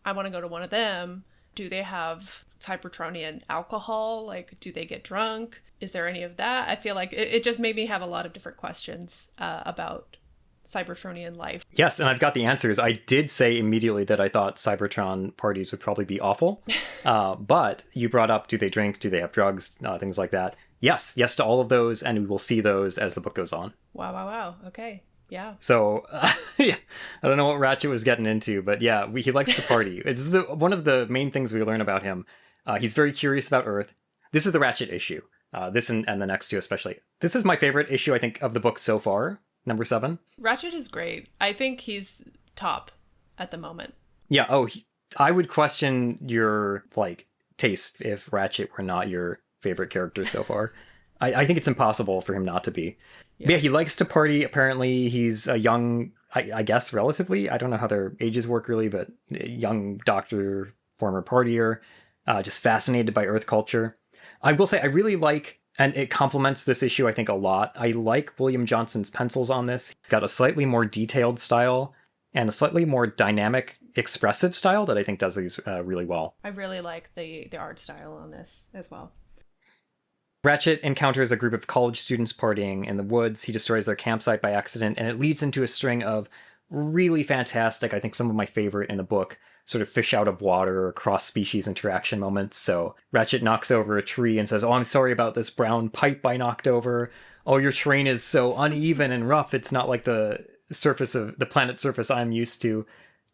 I want to go to one of them. Do they have Cybertronian alcohol? Like, do they get drunk? Is there any of that? I feel like it just made me have a lot of different questions about Cybertronian life. Yes, and I've got the answers. I did say immediately that I thought Cybertron parties would probably be awful. But you brought up, do they drink? Do they have drugs? Things like that. Yes to all of those, and we will see those as the book goes on. Wow. Okay. Yeah. So, yeah, I don't know what Ratchet was getting into, but yeah, he likes to party. It's one of the main things we learn about him. He's very curious about Earth. This is the Ratchet issue. This and the next two especially. This is my favorite issue, I think, of the book so far. Number 7. Ratchet is great. I think he's top at the moment. Yeah. I would question your taste if Ratchet were not your favorite character so far. I think it's impossible for him not to be. Yeah, he likes to party. Apparently, he's a young, I guess, relatively. I don't know how their ages work really, but young doctor, former partier, just fascinated by Earth culture. I will say I really like, and it complements this issue, I think, a lot. I like William Johnson's pencils on this. He's got a slightly more detailed style and a slightly more dynamic, expressive style that I think does these really well. I really like the art style on this as well. Ratchet encounters a group of college students partying in the woods. He destroys their campsite by accident, and it leads into a string of really fantastic, I think some of my favorite in the book, sort of fish out of water or cross-species interaction moments. So Ratchet knocks over a tree and says, "Oh, I'm sorry about this brown pipe I knocked over. Oh, your terrain is so uneven and rough. It's not like the surface of the planet surface I'm used to."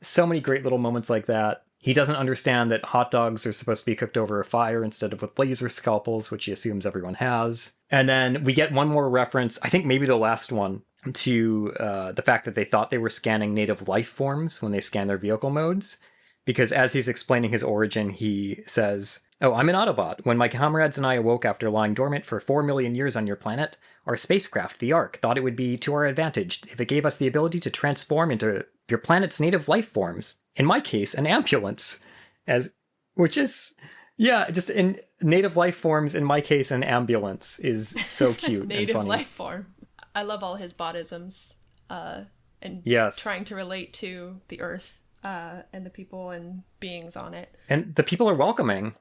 So many great little moments like that. He doesn't understand that hot dogs are supposed to be cooked over a fire instead of with laser scalpels, which he assumes everyone has. And then we get one more reference, I think maybe the last one, to the fact that they thought they were scanning native life forms when they scan their vehicle modes. Because as he's explaining his origin, he says, "Oh, I'm an Autobot. When my comrades and I awoke after lying dormant for 4 million years on your planet, our spacecraft, the Ark, thought it would be to our advantage if it gave us the ability to transform into your planet's native life forms. In my case, an ambulance." Which is, yeah, just in native life forms, in my case, an ambulance is so cute native and funny. Life form. I love all his bodisms and yes. Trying to relate to the Earth and the people and beings on it. And the people are welcoming.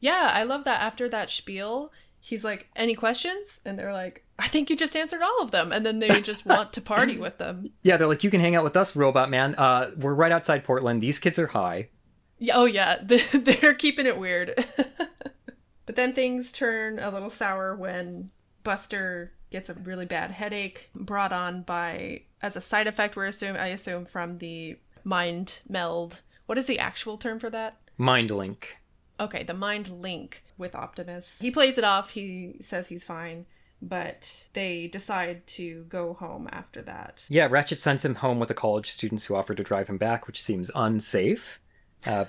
Yeah, I love that after that spiel, he's like, "Any questions?" And they're like, "I think you just answered all of them." And then they just want to party with them. Yeah, they're like, "You can hang out with us, Robot Man. We're right outside Portland. These kids are high." Yeah, oh yeah, they're keeping it weird. But then things turn a little sour when Buster gets a really bad headache brought on by, as a side effect, I assume from the mind meld. What is the actual term for that? Mind link. Okay, the mind link with Optimus. He plays it off. He says he's fine, but they decide to go home after that. Yeah, Ratchet sends him home with the college students who offer to drive him back, which seems unsafe.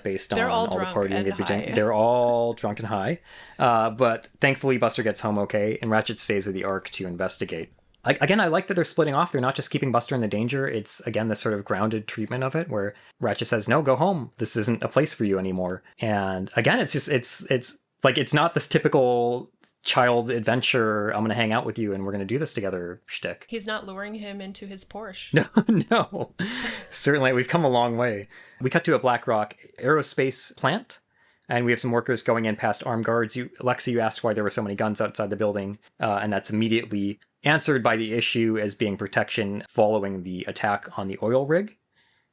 Based on all the partying they've been doing. They're all drunk and high. But thankfully, Buster gets home okay, and Ratchet stays at the Ark to investigate. Again, I like that they're splitting off. They're not just keeping Buster in the danger. It's, again, this sort of grounded treatment of it, where Ratchet says, "No, go home. This isn't a place for you anymore." And again, it's not this typical child adventure, "I'm going to hang out with you and we're going to do this together" shtick. He's not luring him into his Porsche. No. Certainly, we've come a long way. We cut to a Blackrock aerospace plant, and we have some workers going in past armed guards. Lexi, you asked why there were so many guns outside the building, and that's immediately answered by the issue as being protection following the attack on the oil rig.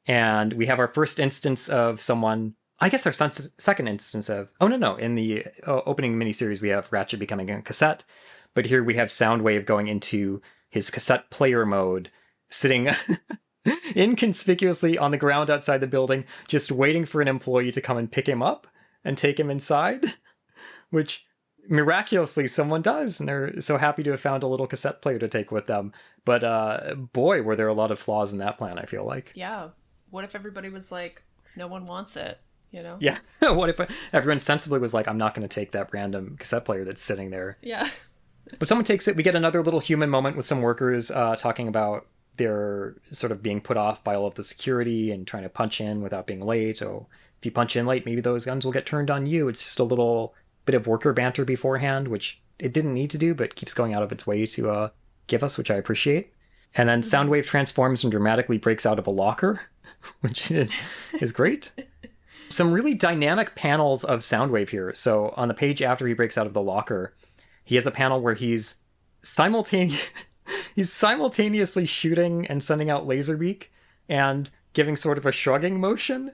And we have our first instance of someone, I guess our second instance of, in the opening miniseries we have Ratchet becoming a cassette, but here we have Soundwave going into his cassette player mode, sitting inconspicuously on the ground outside the building, just waiting for an employee to come and pick him up and take him inside, which miraculously someone does, and they're so happy to have found a little cassette player to take with them. But boy, were there a lot of flaws in that plan, I feel like. Yeah. What if everybody was like, no one wants it, you know? Yeah. What if everyone sensibly was like, "I'm not going to take that random cassette player that's sitting there." Yeah. But someone takes it. We get another little human moment with some workers talking about they're sort of being put off by all of the security and trying to punch in without being late. Oh, if you punch in late, maybe those guns will get turned on you. It's just a little bit of worker banter beforehand, which it didn't need to do, but keeps going out of its way to give us, which I appreciate. And then Soundwave transforms and dramatically breaks out of a locker, which is great. Some really dynamic panels of Soundwave here. So on the page after he breaks out of the locker, he has a panel where he's simultaneously shooting and sending out Laserbeak and giving sort of a shrugging motion.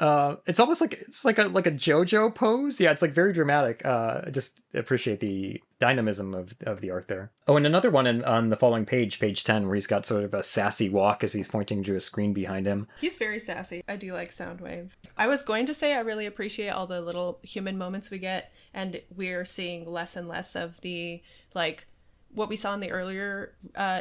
It's almost like a JoJo pose. Yeah, it's like very dramatic. I just appreciate the dynamism of the art there. Oh, and another one on the following page 10, where he's got sort of a sassy walk as he's pointing to a screen behind him. He's very sassy. I do like Soundwave. I was going to say I really appreciate all the little human moments we get, and we're seeing less and less of the, like, what we saw in the earlier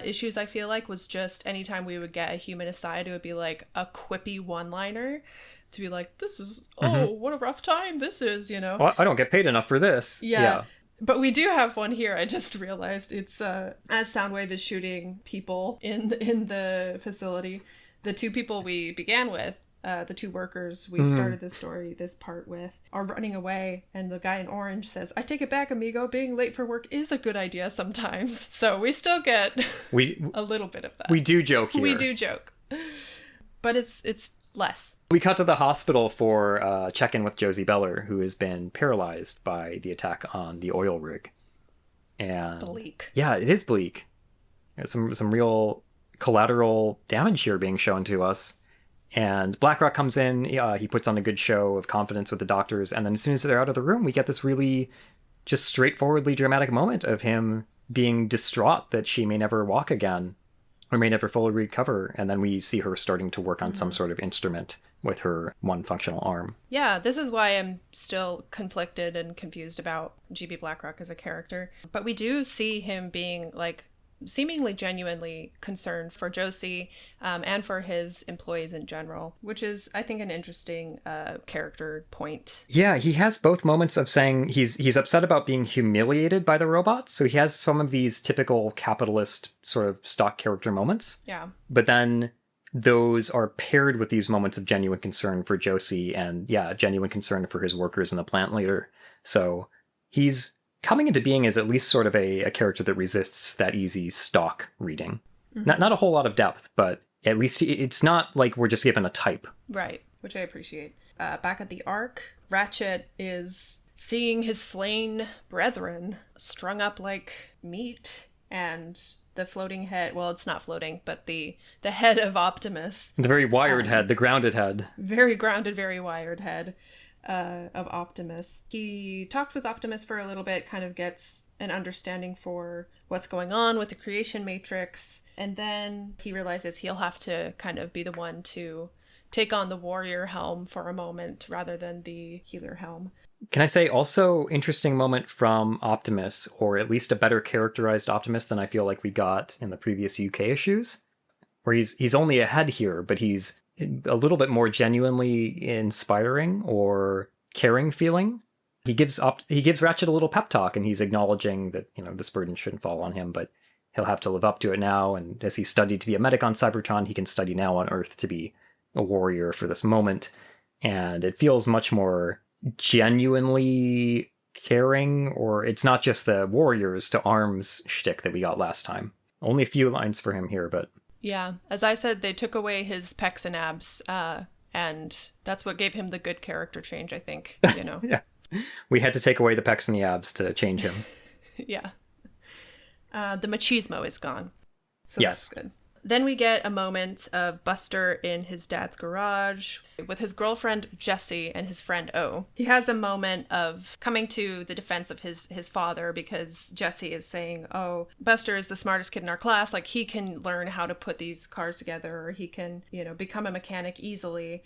issues, I feel like, was just anytime we would get a human aside, it would be like a quippy one-liner to be like, this is, what a rough time this is, you know? Well, I don't get paid enough for this. Yeah. But we do have one here. I just realized it's as Soundwave is shooting people in the facility, the two people we began with, the two workers we started this part with, are running away, and the guy in orange says, "I take it back, amigo. Being late for work is a good idea sometimes." So we still get a little bit of that. We do joke here. We do joke, but it's less. We cut to the hospital for check-in with Josie Beller, who has been paralyzed by the attack on the oil rig. And bleak. Yeah, it is bleak. There's some real collateral damage here being shown to us. And Blackrock comes in, he puts on a good show of confidence with the doctors, and then as soon as they're out of the room, we get this really just straightforwardly dramatic moment of him being distraught that she may never walk again, or may never fully recover, and then we see her starting to work on some sort of instrument with her one functional arm. Yeah, this is why I'm still conflicted and confused about G.B. Blackrock as a character. But we do see him being, like, seemingly genuinely concerned for Josie and for his employees in general, which is, I think, an interesting character point. Yeah, he has both moments of saying he's upset about being humiliated by the robots, so he has some of these typical capitalist sort of stock character moments. Yeah. But then those are paired with these moments of genuine concern for Josie and, genuine concern for his workers in the plant later. So he's coming into being as at least sort of a character that resists that easy stock reading. Mm-hmm. Not a whole lot of depth, but at least it's not like we're just given a type. Right, which I appreciate. Back at the Ark, Ratchet is seeing his slain brethren strung up like meat, and the floating head, well, it's not floating, but the head of Optimus. The very wired head, the grounded head. Very grounded, very wired head of Optimus. He talks with Optimus for a little bit, kind of gets an understanding for what's going on with the creation matrix, and then he realizes he'll have to kind of be the one to take on the warrior helm for a moment rather than the healer helm. Can I say also interesting moment from Optimus, or at least a better characterized Optimus than I feel like we got in the previous UK issues, where he's only a head here, but he's a little bit more genuinely inspiring or caring feeling. He gives Ratchet a little pep talk, and he's acknowledging that, this burden shouldn't fall on him, but he'll have to live up to it now. And as he studied to be a medic on Cybertron, he can study now on Earth to be a warrior for this moment. And it feels much more genuinely caring, or it's not just the warriors to arms shtick that we got last time. Only a few lines for him here, but yeah, as I said, they took away his pecs and abs, and that's what gave him the good character change, I think. Yeah, we had to take away the pecs and the abs to change him. Yeah, the machismo is gone, so yes. That's good. Then we get a moment of Buster in his dad's garage with his girlfriend Jessie and his friend O. He has a moment of coming to the defense of his father, because Jessie is saying, oh, Buster is the smartest kid in our class, like he can learn how to put these cars together, or he can, become a mechanic easily.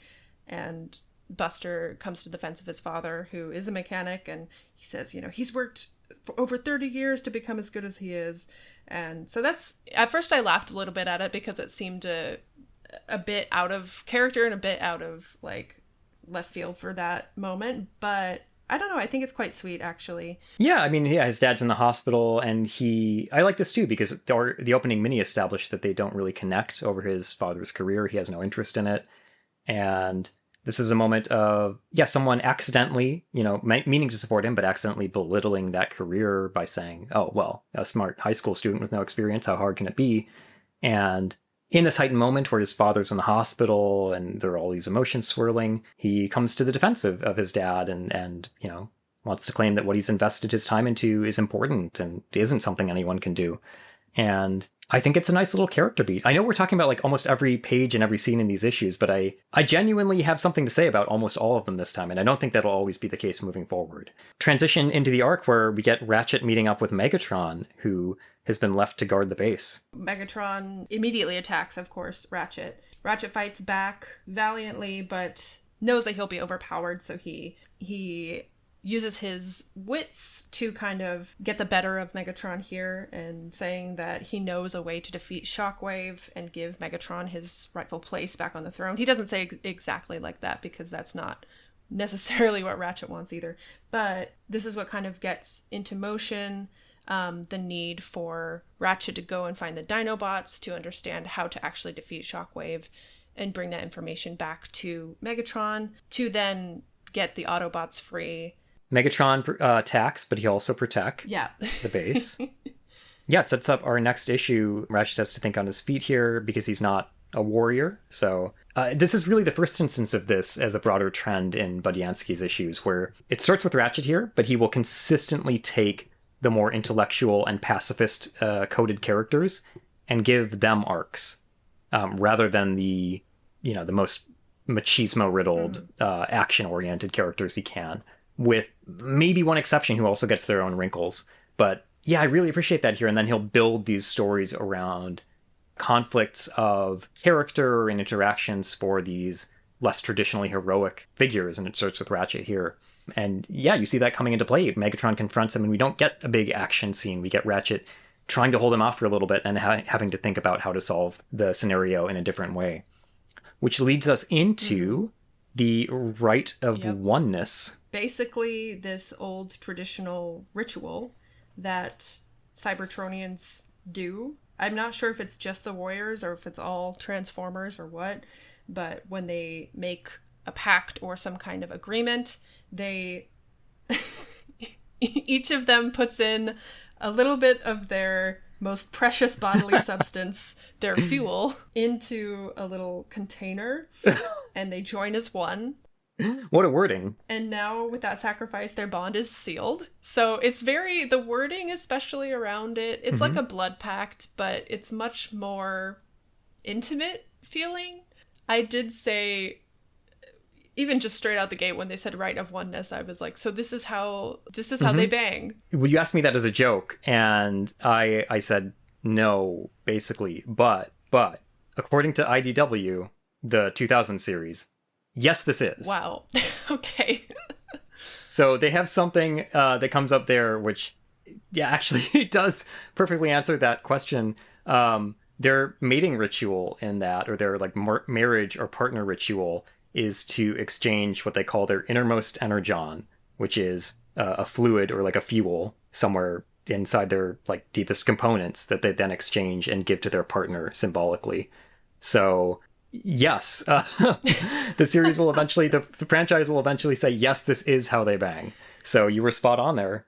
And Buster comes to the defense of his father, who is a mechanic, and he says, he's worked for over 30 years to become as good as he is. And so that's, at first I laughed a little bit at it because it seemed a bit out of character and a bit out of like left field for that moment, but I don't know, I think it's quite sweet, actually. Yeah, I mean, yeah, his dad's in the hospital, and I like this too, because the opening mini established that they don't really connect over his father's career. He has no interest in it. And this is a moment of, yeah, someone accidentally, meaning to support him, but accidentally belittling that career by saying, oh, well, a smart high school student with no experience, how hard can it be? And in this heightened moment where his father's in the hospital and there are all these emotions swirling, he comes to the defense of his dad and wants to claim that what he's invested his time into is important and isn't something anyone can do. And I think it's a nice little character beat. I know we're talking about like almost every page and every scene in these issues, but I genuinely have something to say about almost all of them this time, and I don't think that'll always be the case moving forward. Transition into the arc where we get Ratchet meeting up with Megatron, who has been left to guard the base. Megatron immediately attacks, of course, Ratchet. Ratchet fights back valiantly, but knows that he'll be overpowered, so he uses his wits to kind of get the better of Megatron here, and saying that he knows a way to defeat Shockwave and give Megatron his rightful place back on the throne. He doesn't say exactly like that, because that's not necessarily what Ratchet wants either. But this is what kind of gets into motion the need for Ratchet to go and find the Dinobots to understand how to actually defeat Shockwave and bring that information back to Megatron to then get the Autobots free. Megatron attacks, but he also protects the base. Yeah, it sets up our next issue. Ratchet has to think on his feet here because he's not a warrior. So this is really the first instance of this as a broader trend in Budiansky's issues, where it starts with Ratchet here, but he will consistently take the more intellectual and pacifist coded characters and give them arcs rather than the most machismo-riddled, action-oriented characters he can, with maybe one exception who also gets their own wrinkles. But yeah, I really appreciate that here. And then he'll build these stories around conflicts of character and interactions for these less traditionally heroic figures, and it starts with Ratchet here. And yeah, you see that coming into play. Megatron confronts him, and we don't get a big action scene. We get Ratchet trying to hold him off for a little bit and having to think about how to solve the scenario in a different way. Which leads us into the Rite of Oneness. Basically, this old traditional ritual that Cybertronians do. I'm not sure if it's just the Warriors or if it's all Transformers or what, but when they make a pact or some kind of agreement, they each of them puts in a little bit of their most precious bodily substance, their fuel, into a little container, and they join as one. What a wording. And now with that sacrifice, their bond is sealed. So it's the wording, especially around it, it's like a blood pact, but it's much more intimate feeling. I did say, even just straight out the gate when they said Rite of Oneness, I was like, so this is how they bang. Well, you asked me that as a joke, and I said no, basically. But according to IDW, the 2000 series, yes, this is. Wow. Okay. So they have something that comes up there, which, yeah, actually it does perfectly answer that question. Their mating ritual in that, or their like marriage or partner ritual, is to exchange what they call their innermost energon, which is a fluid or like a fuel somewhere inside their like deepest components that they then exchange and give to their partner symbolically. So yes, the series will eventually, the franchise will eventually say, yes, this is how they bang. So you were spot on there.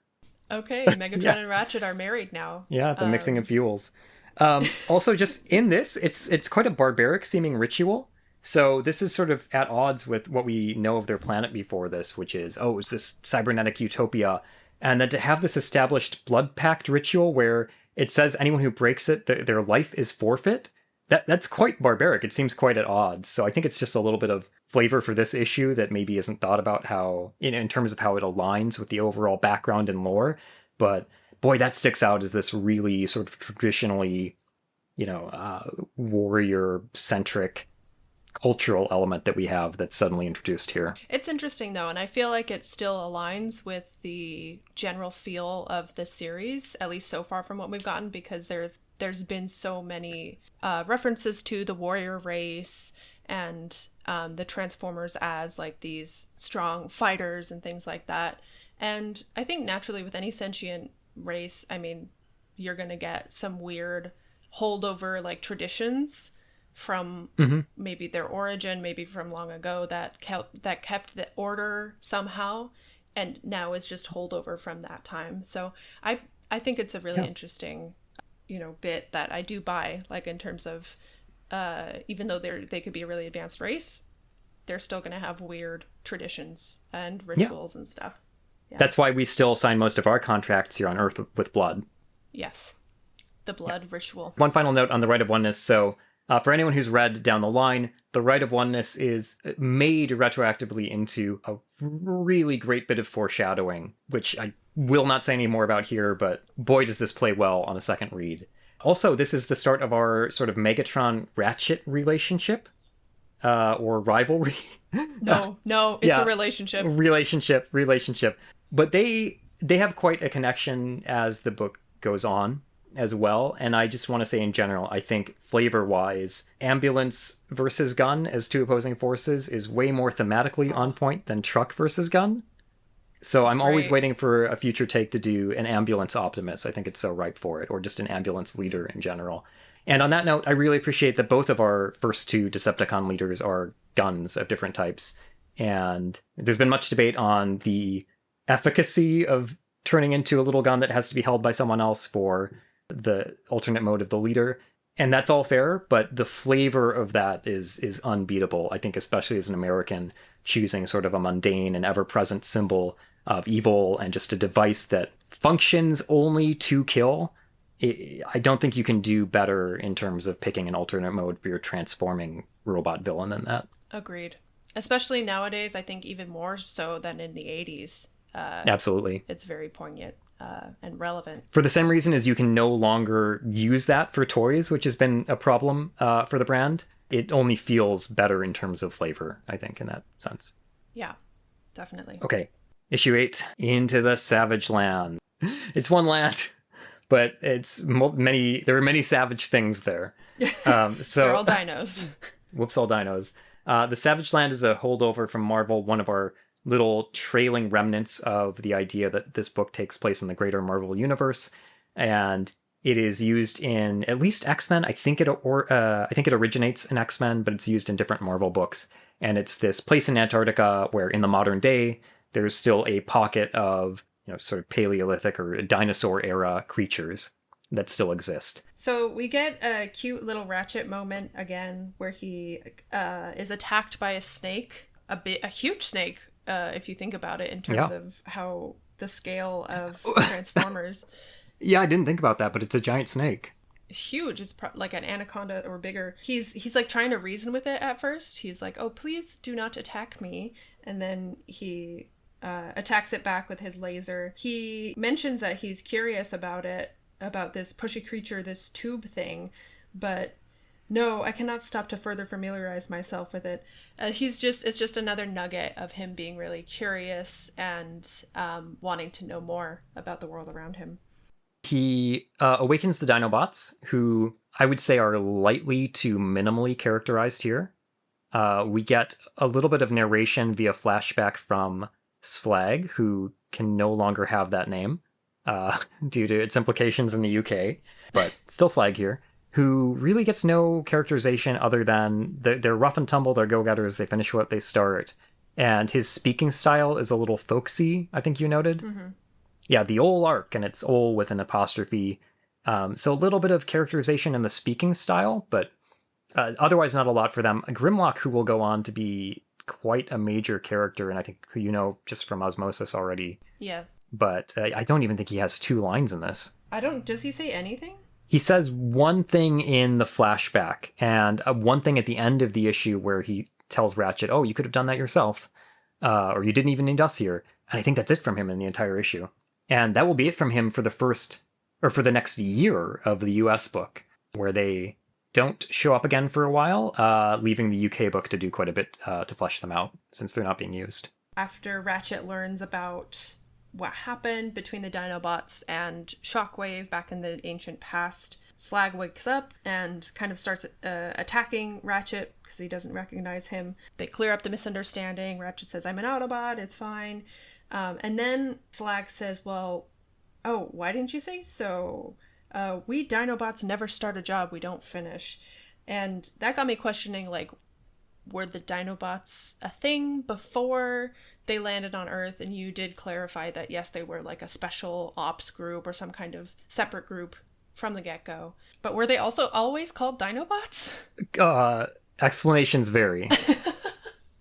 Okay, Megatron and Ratchet are married now. Yeah, the mixing of fuels. Also, just in this, it's quite a barbaric seeming ritual. So this is sort of at odds with what we know of their planet before this, which is, it's this cybernetic utopia. And then to have this established blood pact ritual where it says anyone who breaks it, their life is forfeit, that's quite barbaric. It seems quite at odds. So I think it's just a little bit of flavor for this issue that maybe isn't thought about how, in terms of how it aligns with the overall background and lore. But boy, that sticks out as this really sort of traditionally, warrior-centric cultural element that we have that's suddenly introduced here. It's interesting though, and I feel like it still aligns with the general feel of the series, at least so far from what we've gotten, because there's been so many references to the warrior race and the Transformers as like these strong fighters and things like that. And I think naturally with any sentient race, I mean, you're going to get some weird holdover like traditions from maybe their origin, maybe from long ago that kept the order somehow, and now is just holdover from that time. So I think it's a really interesting, bit that I do buy, like in terms of even though they could be a really advanced race, they're still going to have weird traditions and rituals and stuff. Yeah. That's why we still sign most of our contracts here on Earth with blood. Yes. The blood ritual. One final note on the Rite of Oneness. So for anyone who's read down the line, the Rite of Oneness is made retroactively into a really great bit of foreshadowing, which I will not say any more about here, but boy, does this play well on a second read. Also, this is the start of our sort of Megatron-Ratchet relationship, or rivalry. No, it's a relationship. Relationship. But they have quite a connection as the book goes on as well. And I just want to say in general, I think flavor-wise, ambulance versus gun as two opposing forces is way more thematically on point than truck versus gun. So I'm always waiting for a future take to do an ambulance Optimus. I think it's so ripe for it, or just an ambulance leader in general. And on that note, I really appreciate that both of our first two Decepticon leaders are guns of different types. And there's been much debate on the efficacy of turning into a little gun that has to be held by someone else for the alternate mode of the leader. And that's all fair, but the flavor of that is unbeatable. I think especially as an American, choosing sort of a mundane and ever-present symbol of evil and just a device that functions only to kill. I don't think you can do better in terms of picking an alternate mode for your transforming robot villain than that. Agreed. Especially nowadays, I think even more so than in the 80s. Absolutely. It's very poignant and relevant. For the same reason as you can no longer use that for toys, which has been a problem for the brand, it only feels better in terms of flavor, I think, in that sense. Yeah, definitely. Okay, issue 8, Into the Savage Land. It's one land, but it's many. There are many savage things there. So they're all dinos. Whoops, all dinos. The Savage Land is a holdover from Marvel, one of our little trailing remnants of the idea that this book takes place in the greater Marvel universe, and it is used in at least X-Men. I think it originates in X-Men, but it's used in different Marvel books. And it's this place in Antarctica where, in the modern day, there's still a pocket of sort of Paleolithic or dinosaur era creatures that still exist. So we get a cute little Ratchet moment again, where he is attacked by a snake, a huge snake. If you think about it in terms of how the scale of Transformers. Yeah, I didn't think about that, but it's a giant snake. Huge. It's like an anaconda or bigger. He's like trying to reason with it at first. He's like, "Oh, please do not attack me." And then he attacks it back with his laser. He mentions that he's curious about this pushy creature, this tube thing, but no, I cannot stop to further familiarize myself with it. It's just another nugget of him being really curious and wanting to know more about the world around him. He awakens the Dinobots, who I would say are lightly to minimally characterized here. We get a little bit of narration via flashback from Slag, who can no longer have that name due to its implications in the UK, but still Slag here, who really gets no characterization other than they're rough and tumble, they're go-getters, they finish what they start. And his speaking style is a little folksy, I think you noted. Mm-hmm. Yeah, the ol' arc, and it's ol with an apostrophe. So a little bit of characterization in the speaking style, but otherwise not a lot for them. Grimlock, who will go on to be quite a major character, and I think who you know just from Osmosis already. Yeah. But I don't even think he has 2 lines in this. Does he say anything? He says one thing in the flashback, and one thing at the end of the issue where he tells Ratchet, "Oh, you could have done that yourself," or "You didn't even need us here." And I think that's it from him in the entire issue. And that will be it from him for the next year of the US book, where they don't show up again for a while, leaving the UK book to do quite a bit to flesh them out, since they're not being used. After Ratchet learns about what happened between the Dinobots and Shockwave back in the ancient past, Slag wakes up and kind of starts attacking Ratchet because he doesn't recognize him. They clear up the misunderstanding. Ratchet says, I'm an Autobot, it's fine. And then Slag says, well, oh, why didn't you say so? We Dinobots never start a job we don't finish. And that got me questioning, like, were the Dinobots a thing before they landed on Earth? And you did clarify that, yes, they were like a special ops group or some kind of separate group from the get-go. But were they also always called Dinobots? Explanations vary.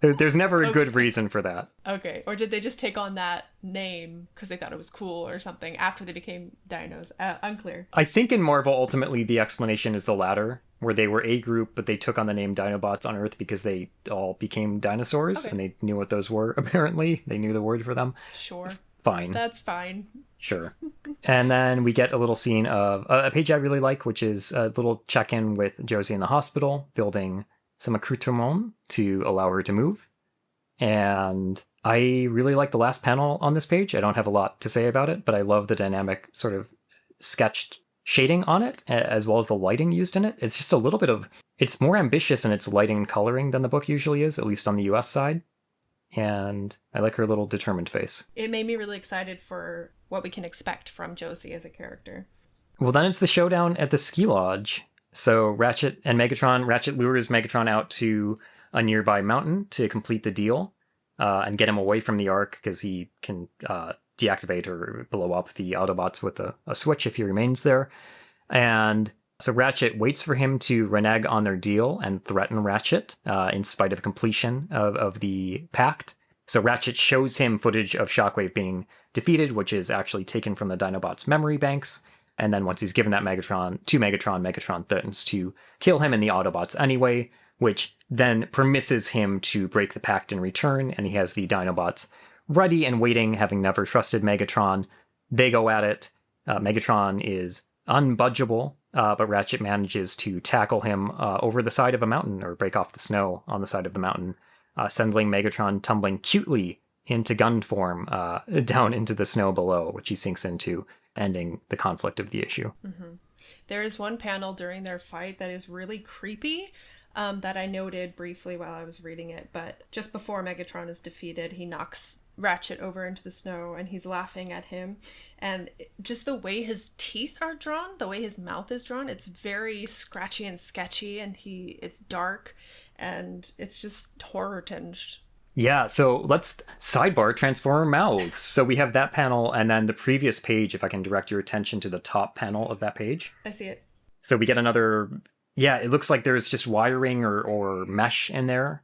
There's never a good reason for that. Okay. Or did they just take on that name because they thought it was cool or something after they became dinos? Unclear. I think in Marvel, ultimately, the explanation is the latter, where they were a group, but they took on the name Dinobots on Earth because they all became dinosaurs, and they knew what those were, apparently. They knew the word for them. Sure. Fine. That's fine. Sure. And then we get a little scene of a page I really like, which is a little check-in with Josie in the hospital, building some accoutrement to allow her to move. And I really like the last panel on this page. I don't have a lot to say about it, but I love the dynamic sort of sketched shading on it, as well as the lighting used in it. It's just a little bit of... It's more ambitious in its lighting and coloring than the book usually is, at least on the US side. And I like her little determined face. It made me really excited for what we can expect from Josie as a character. Well, then it's the showdown at the ski lodge. So Ratchet lures Megatron out to a nearby mountain to complete the deal and get him away from the Ark, because he can deactivate or blow up the Autobots with a switch if he remains there. And so Ratchet waits for him to renege on their deal and threaten Ratchet in spite of completion of the pact. So Ratchet shows him footage of Shockwave being defeated, which is actually taken from the Dinobots' memory banks. And then once he's given that Megatron threatens to kill him and the Autobots anyway, which then permisses him to break the pact in return, and he has the Dinobots ready and waiting, having never trusted Megatron. They go at it. Megatron is unbudgeable, but Ratchet manages to tackle him over the side of a mountain, or break off the snow on the side of the mountain, sending Megatron tumbling cutely into gun form down into the snow below, which he sinks into, ending the conflict of the issue. Mm-hmm. There is one panel during their fight that is really creepy, that I noted briefly while I was reading it, but just before Megatron is defeated, he knocks Ratchet over into the snow and he's laughing at him, and just the way his teeth are drawn, the way his mouth is drawn, it's very scratchy and sketchy, and it's dark, and it's just horror tinged. Yeah, so let's sidebar Transformer mouths. So we have that panel, and then the previous page, if I can direct your attention to the top panel of that page. I see it. So we get another... Yeah, it looks like there's just wiring or mesh in there,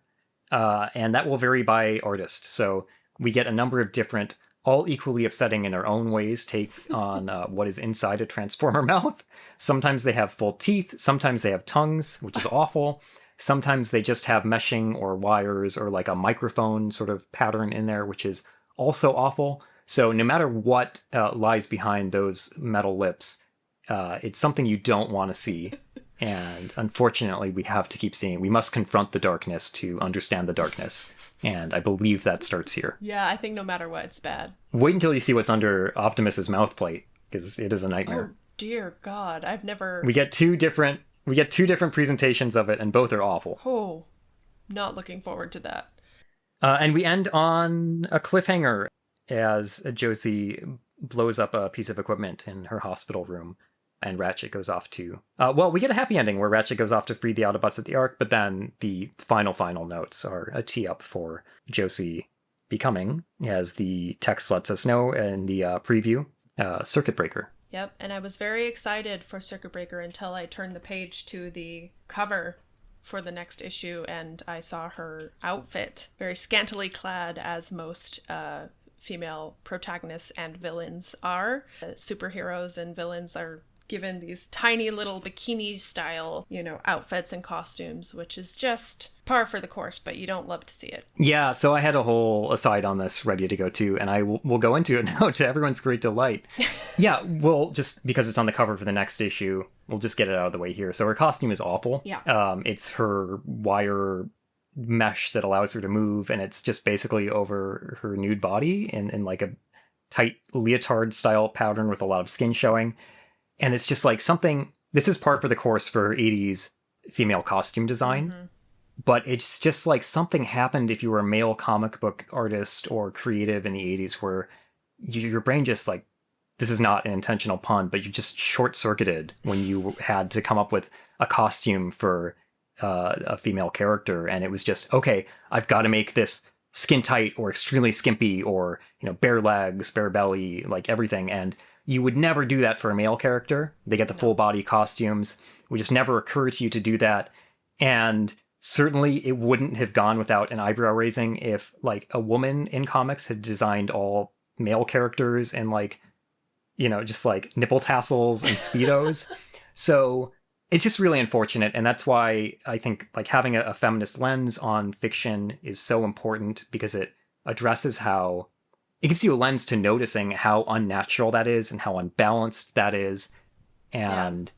and that will vary by artist. So we get a number of different, all equally upsetting in their own ways, take on what is inside a Transformer mouth. Sometimes they have full teeth, sometimes they have tongues, which is awful. Sometimes they just have meshing or wires or like a microphone sort of pattern in there, which is also awful. So no matter what lies behind those metal lips, it's something you don't want to see. And unfortunately, we have to keep seeing it. We must confront the darkness to understand the darkness. And I believe that starts here. Yeah, I think no matter what, it's bad. Wait until you see what's under Optimus's mouth plate, because it is a nightmare. Oh, dear God. I've never... We get two different presentations of it, and both are awful. Oh, not looking forward to that. And we end on a cliffhanger as Josie blows up a piece of equipment in her hospital room. And Ratchet goes off to... we get a happy ending where Ratchet goes off to free the Autobots at the Ark, but then the final notes are a tee-up for Josie becoming, as the text lets us know in the preview, Circuit Breaker. Yep, and I was very excited for Circuit Breaker until I turned the page to the cover for the next issue, and I saw her outfit, very scantily clad, as most female protagonists and villains are. Superheroes and villains are given these tiny little bikini style, outfits and costumes, which is just par for the course, but you don't love to see it. Yeah, so I had a whole aside on this ready to go too, and I will go into it now to everyone's great delight. Yeah, well, just because it's on the cover for the next issue, we'll just get it out of the way here. So her costume is awful. Yeah. It's her wire mesh that allows her to move, and it's just basically over her nude body in like a tight leotard style pattern with a lot of skin showing. And it's just like something this is par for the course for 80s female costume design. Mm-hmm. But it's just like something happened if you were a male comic book artist or creative in the 80s where your brain just like, this is not an intentional pun, but you just short-circuited when you had to come up with a costume for a female character. And it was just, okay, I've got to make this skin tight or extremely skimpy or, bare legs, bare belly, like everything. And you would never do that for a male character. They get the full body costumes. It would just never occur to you to do that. And certainly it wouldn't have gone without an eyebrow raising if like a woman in comics had designed all male characters and like, just like nipple tassels and Speedos. So it's just really unfortunate. And that's why I think like having a feminist lens on fiction is so important, because it addresses it gives you a lens to noticing how unnatural that is and how unbalanced that is. And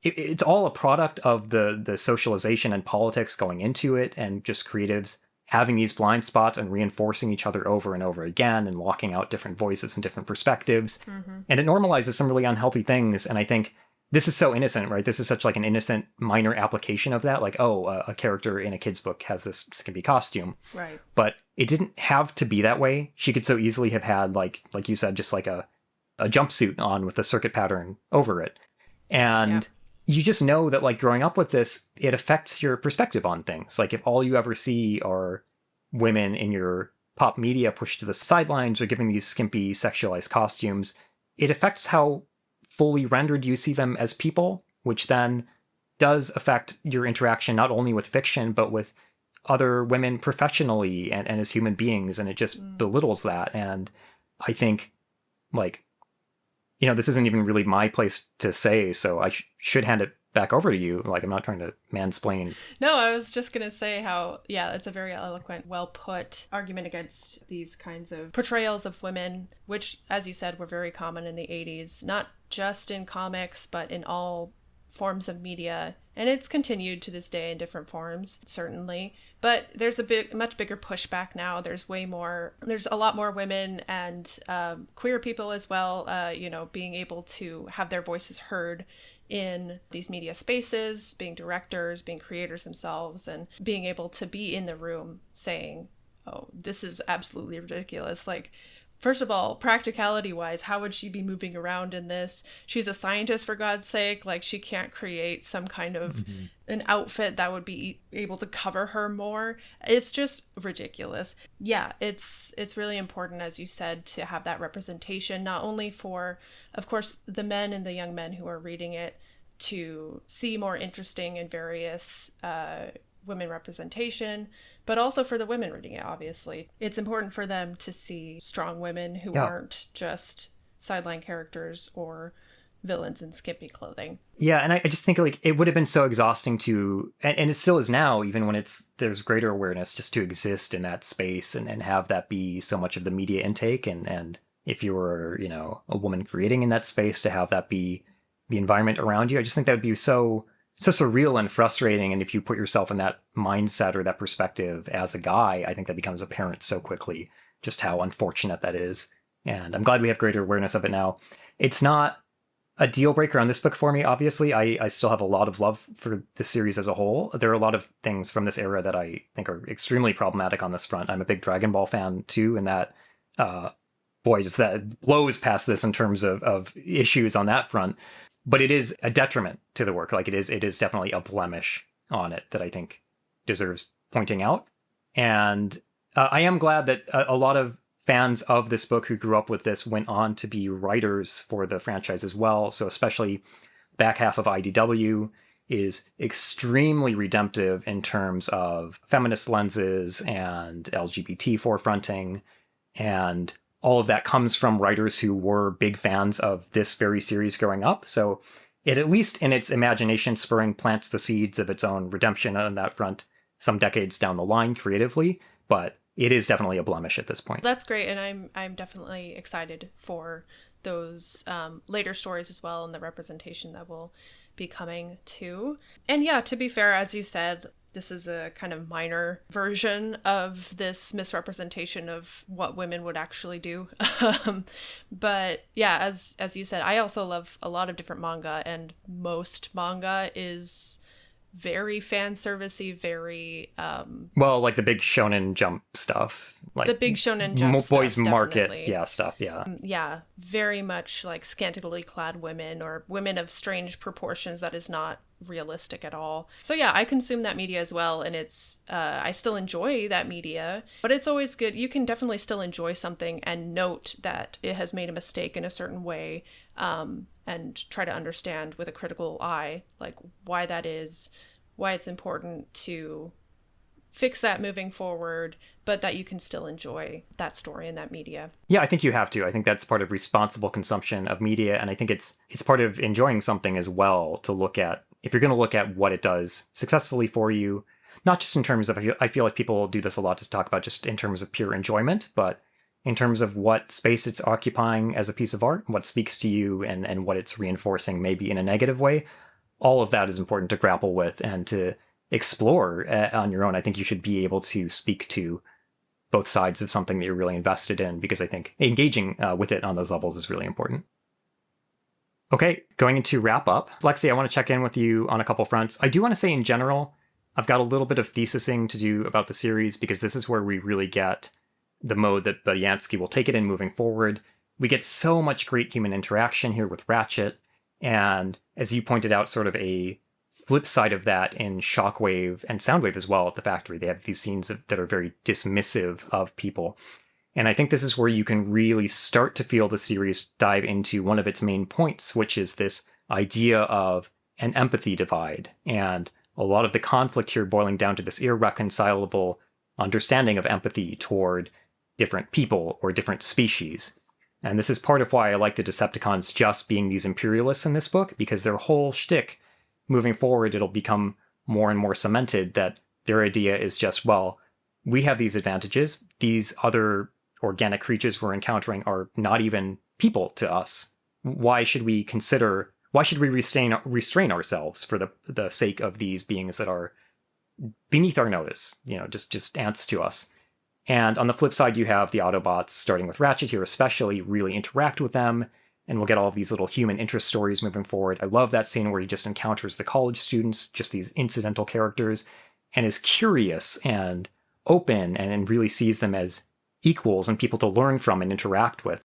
it's all a product of the socialization and politics going into it, and just creatives having these blind spots and reinforcing each other over and over again and locking out different voices and different perspectives. Mm-hmm. And it normalizes some really unhealthy things. And I think this is so innocent, right? This is such like an innocent minor application of that. Like, a character in a kid's book has this skimpy costume. Right. But it didn't have to be that way. She could so easily have had, like you said, just like a jumpsuit on with a circuit pattern over it. And you just know that like growing up with this, it affects your perspective on things. Like if all you ever see are women in your pop media pushed to the sidelines or giving these skimpy sexualized costumes, it affects how fully rendered you see them as people, which then does affect your interaction not only with fiction, but with other women professionally and as human beings. And it just belittles that. And I think like, this isn't even really my place to say, so I should hand it back over to you. Like, I'm not trying to mansplain. No, I was just going to say how, it's a very eloquent, well-put argument against these kinds of portrayals of women, which, as you said, were very common in the 80s, not just in comics, but in all forms of media. And it's continued to this day in different forms, certainly. But there's much bigger pushback now. There's a lot more women and queer people as well, being able to have their voices heard in these media spaces, being directors, being creators themselves, and being able to be in the room saying, oh, this is absolutely ridiculous. Like, first of all, practicality wise, how would she be moving around in this? She's a scientist, for God's sake. Like, she can't create some kind of an outfit that would be able to cover her more. It's just ridiculous. Yeah, it's really important, as you said, to have that representation, not only for, of course, the men and the young men who are reading it to see more interesting and various women representation, but also for the women reading it, obviously. It's important for them to see strong women who aren't just sideline characters or villains in skimpy clothing. Yeah, and I just think like it would have been so exhausting to, and it still is now, even when there's greater awareness, just to exist in that space and have that be so much of the media intake. And if you were, a woman creating in that space, to have that be the environment around you, I just think that would be so surreal and frustrating. And if you put yourself in that mindset or that perspective as a guy, I think that becomes apparent so quickly, just how unfortunate that is. And I'm glad we have greater awareness of it now. It's not a deal breaker on this book for me, obviously. I still have a lot of love for the series as a whole. There are a lot of things from this era that I think are extremely problematic on this front. I'm a big Dragon Ball fan too, and that, just that blows past this in terms of issues on that front. But it is a detriment to the work. Like it is definitely a blemish on it that I think deserves pointing out. And I am glad that a lot of fans of this book who grew up with this went on to be writers for the franchise as well. So especially back half of IDW is extremely redemptive in terms of feminist lenses and LGBT forefronting, and all of that comes from writers who were big fans of this very series growing up. So it, at least in its imagination spurring, plants the seeds of its own redemption on that front some decades down the line creatively, but it is definitely a blemish at this point. That's great, and I'm definitely excited for those later stories as well, and the representation that will be coming too. And yeah, to be fair, as you said, this is a kind of minor version of this misrepresentation of what women would actually do. But yeah, as you said, I also love a lot of different manga, and most manga is very fan servicey, very Well, like the big Shonen Jump stuff, like the big Shonen Jump boys stuff, market, definitely. stuff, yeah. Yeah, very much like scantily clad women or women of strange proportions that is not realistic at all. So yeah, I consume that media as well, and it's I still enjoy that media, but it's always good. You can definitely still enjoy something and note that it has made a mistake in a certain way, and try to understand with a critical eye like why that is, why it's important to fix that moving forward, but that you can still enjoy that story and that media. Yeah, I think you have to. I think that's part of responsible consumption of media, and I think it's part of enjoying something as well to look at, if you're going to look at what it does successfully for you, not just in terms of, I feel like people do this a lot to talk about just in terms of pure enjoyment, but in terms of what space it's occupying as a piece of art, what speaks to you, and what it's reinforcing maybe in a negative way. All of that is important to grapple with and to explore on your own. I think you should be able to speak to both sides of something that you're really invested in, because I think engaging with it on those levels is really important. Okay, going into wrap up. Lexi, I want to check in with you on a couple fronts. I do want to say in general, I've got a little bit of thesising to do about the series, because this is where we really get the mode that Budiansky will take it in moving forward. We get so much great human interaction here with Ratchet, and as you pointed out, sort of a flip side of that in Shockwave and Soundwave as well at the factory. They have these scenes that are very dismissive of people. And I think this is where you can really start to feel the series dive into one of its main points, which is this idea of an empathy divide. And a lot of the conflict here boiling down to this irreconcilable understanding of empathy toward different people or different species. And this is part of why I like the Decepticons just being these imperialists in this book, because their whole shtick moving forward, it'll become more and more cemented that their idea is just, well, we have these advantages. These other organic creatures we're encountering are not even people to us. Why should we restrain ourselves for the sake of these beings that are beneath our notice, just ants to us? And on the flip side, you have the Autobots, starting with Ratchet here especially, really interact with them, and we'll get all of these little human interest stories moving forward. I love that scene where he just encounters the college students, just these incidental characters, and is curious and open and really sees them as equals and people to learn from and interact with.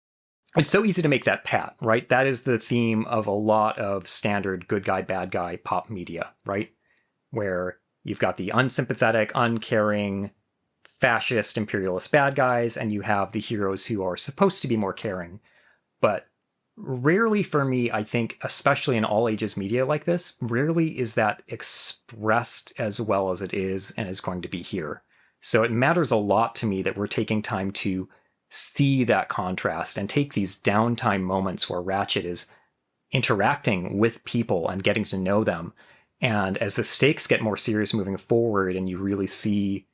It's so easy to make that pat, right? That is the theme of a lot of standard good guy, bad guy pop media, right? Where you've got the unsympathetic, uncaring, fascist, imperialist bad guys, and you have the heroes who are supposed to be more caring. But rarely for me, I think, especially in all ages media like this, rarely is that expressed as well as it is and is going to be here. So it matters a lot to me that we're taking time to see that contrast and take these downtime moments where Ratchet is interacting with people and getting to know them. And as the stakes get more serious moving forward, and you really see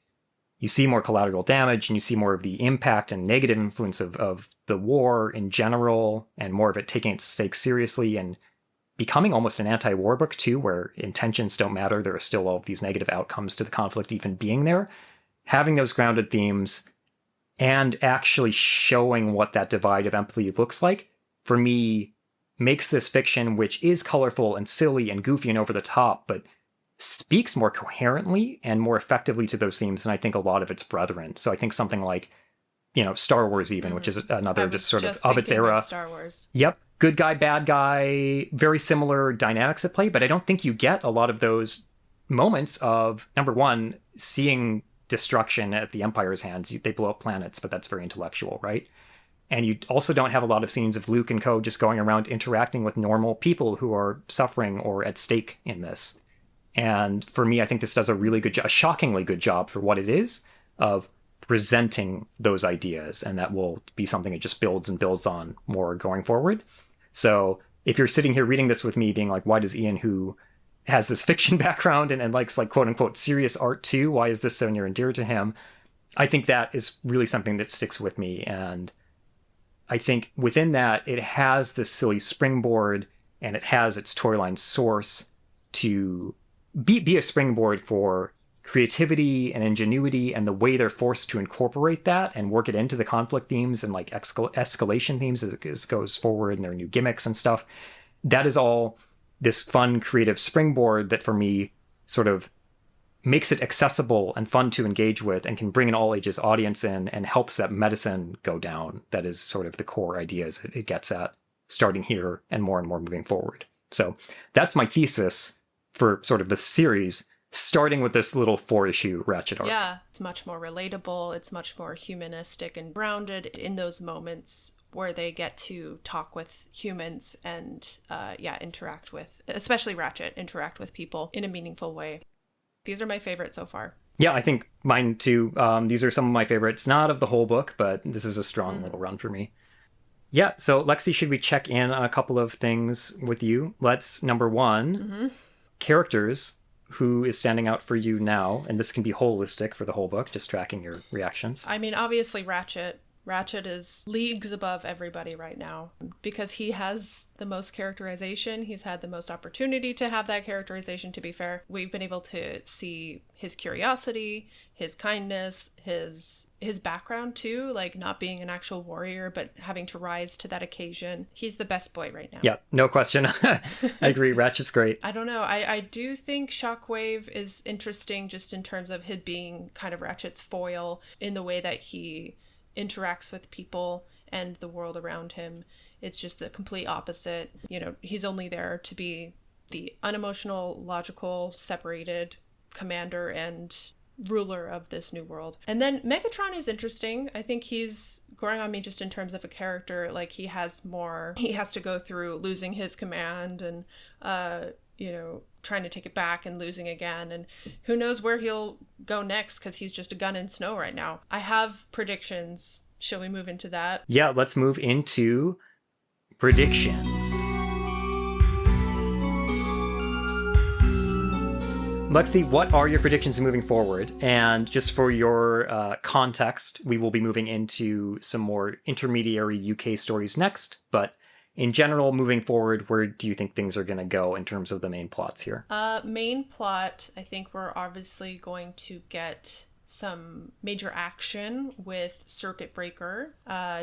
more collateral damage, and you see more of the impact and negative influence of the war in general, and more of it taking its stakes seriously and becoming almost an anti-war book too, where intentions don't matter. There are still all of these negative outcomes to the conflict even being there. Having those grounded themes and actually showing what that divide of empathy looks like, for me, makes this fiction, which is colorful and silly and goofy and over the top, but speaks more coherently and more effectively to those themes than I think a lot of its brethren. So I think something like, Star Wars even, which is another just sort of its era. Star Wars. Yep. Good guy, bad guy, very similar dynamics at play, but I don't think you get a lot of those moments of, number one, seeing destruction at the Empire's hands. They blow up planets, but that's very intellectual, right? And you also don't have a lot of scenes of Luke and co just going around interacting with normal people who are suffering or at stake in this. And for me, I think this does a really good job, a shockingly good job for what it is, of presenting those ideas. And that will be something it just builds and builds on more going forward. So if you're sitting here reading this with me being like, why does Ian, who has this fiction background and likes like quote unquote serious art too, why is this so near and dear to him? I think that is really something that sticks with me. And I think within that, it has this silly springboard and it has its storyline source to be a springboard for creativity and ingenuity and the way they're forced to incorporate that and work it into the conflict themes and like escalation themes as it goes forward and their new gimmicks and stuff. That is all this fun, creative springboard that for me sort of makes it accessible and fun to engage with and can bring an all ages audience in and helps that medicine go down. That is sort of the core ideas it gets at, starting here and more moving forward. So that's my thesis for sort of the series, starting with this little 4-issue Ratchet arc. Yeah, it's much more relatable. It's much more humanistic and grounded in those moments where they get to talk with humans and, interact with, especially Ratchet, interact with people in a meaningful way. These are my favorites so far. Yeah, I think mine too. These are some of my favorites, not of the whole book, but this is a strong little run for me. Yeah, so Lexi, should we check in on a couple of things with you? Let's, number one, characters. Who is standing out for you now? And this can be holistic for the whole book, just tracking your reactions. I mean, obviously Ratchet. Ratchet is leagues above everybody right now because he has the most characterization. He's had the most opportunity to have that characterization, to be fair. We've been able to see his curiosity, his kindness, his background too, like not being an actual warrior, but having to rise to that occasion. He's the best boy right now. Yeah, no question. I agree. Ratchet's great. I don't know. I do think Shockwave is interesting just in terms of him being kind of Ratchet's foil in the way that he interacts with people and the world around him. It's just the complete opposite. You know, he's only there to be the unemotional, logical, separated commander and ruler of this new world. And then Megatron is interesting. I think he's growing on me just in terms of a character. Like he has to go through losing his command and trying to take it back and losing again, and who knows where he'll go next because he's just a gun in snow right now. I have predictions. Shall we move into that? Yeah, let's move into predictions. Lexi, what are your predictions moving forward? And just for your context, we will be moving into some more intermediary UK stories next, but in general, moving forward, where do you think things are going to go in terms of the main plots here? Main plot, I think we're obviously going to get some major action with Circuit Breaker,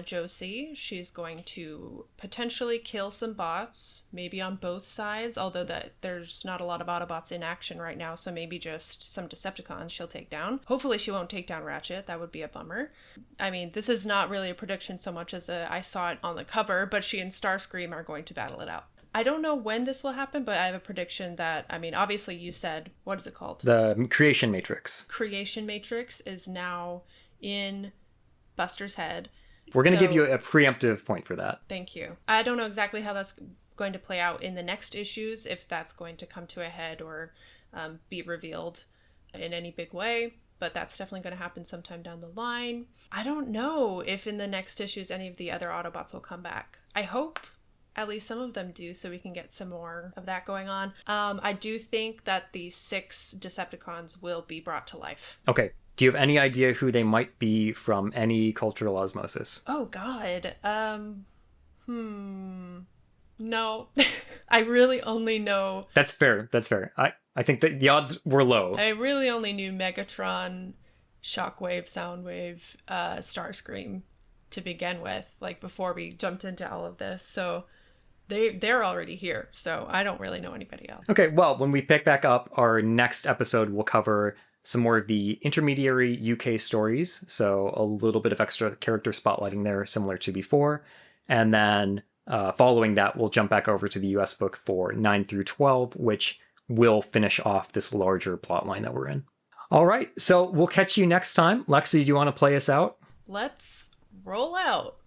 Josie. She's going to potentially kill some bots, maybe on both sides, although there's not a lot of Autobots in action right now, so maybe just some Decepticons she'll take down. Hopefully she won't take down Ratchet. That would be a bummer. I mean, this is not really a prediction so much as I saw it on the cover, but she and Starscream are going to battle it out. I don't know when this will happen, but I have a prediction that, I mean, obviously you said, what is it called? The Creation Matrix. Creation Matrix is now in Buster's head. We're going to give you a preemptive point for that. Thank you. I don't know exactly how that's going to play out in the next issues, if that's going to come to a head or be revealed in any big way, but that's definitely going to happen sometime down the line. I don't know if in the next issues any of the other Autobots will come back. I hope at least some of them do, so we can get some more of that going on. I do think that the 6 Decepticons will be brought to life. Okay. Do you have any idea who they might be from any cultural osmosis? Oh, God. No. I really only know... That's fair. I think that the odds were low. I really only knew Megatron, Shockwave, Soundwave, Starscream to begin with, like before we jumped into all of this. So... They're already here, so I don't really know anybody else. Okay, well, when we pick back up, our next episode will cover some more of the intermediary UK stories, so a little bit of extra character spotlighting there, similar to before. And then following that, we'll jump back over to the US book for 9 through 12, which will finish off this larger plotline that we're in. All right, so we'll catch you next time. Lexi, do you want to play us out? Let's roll out.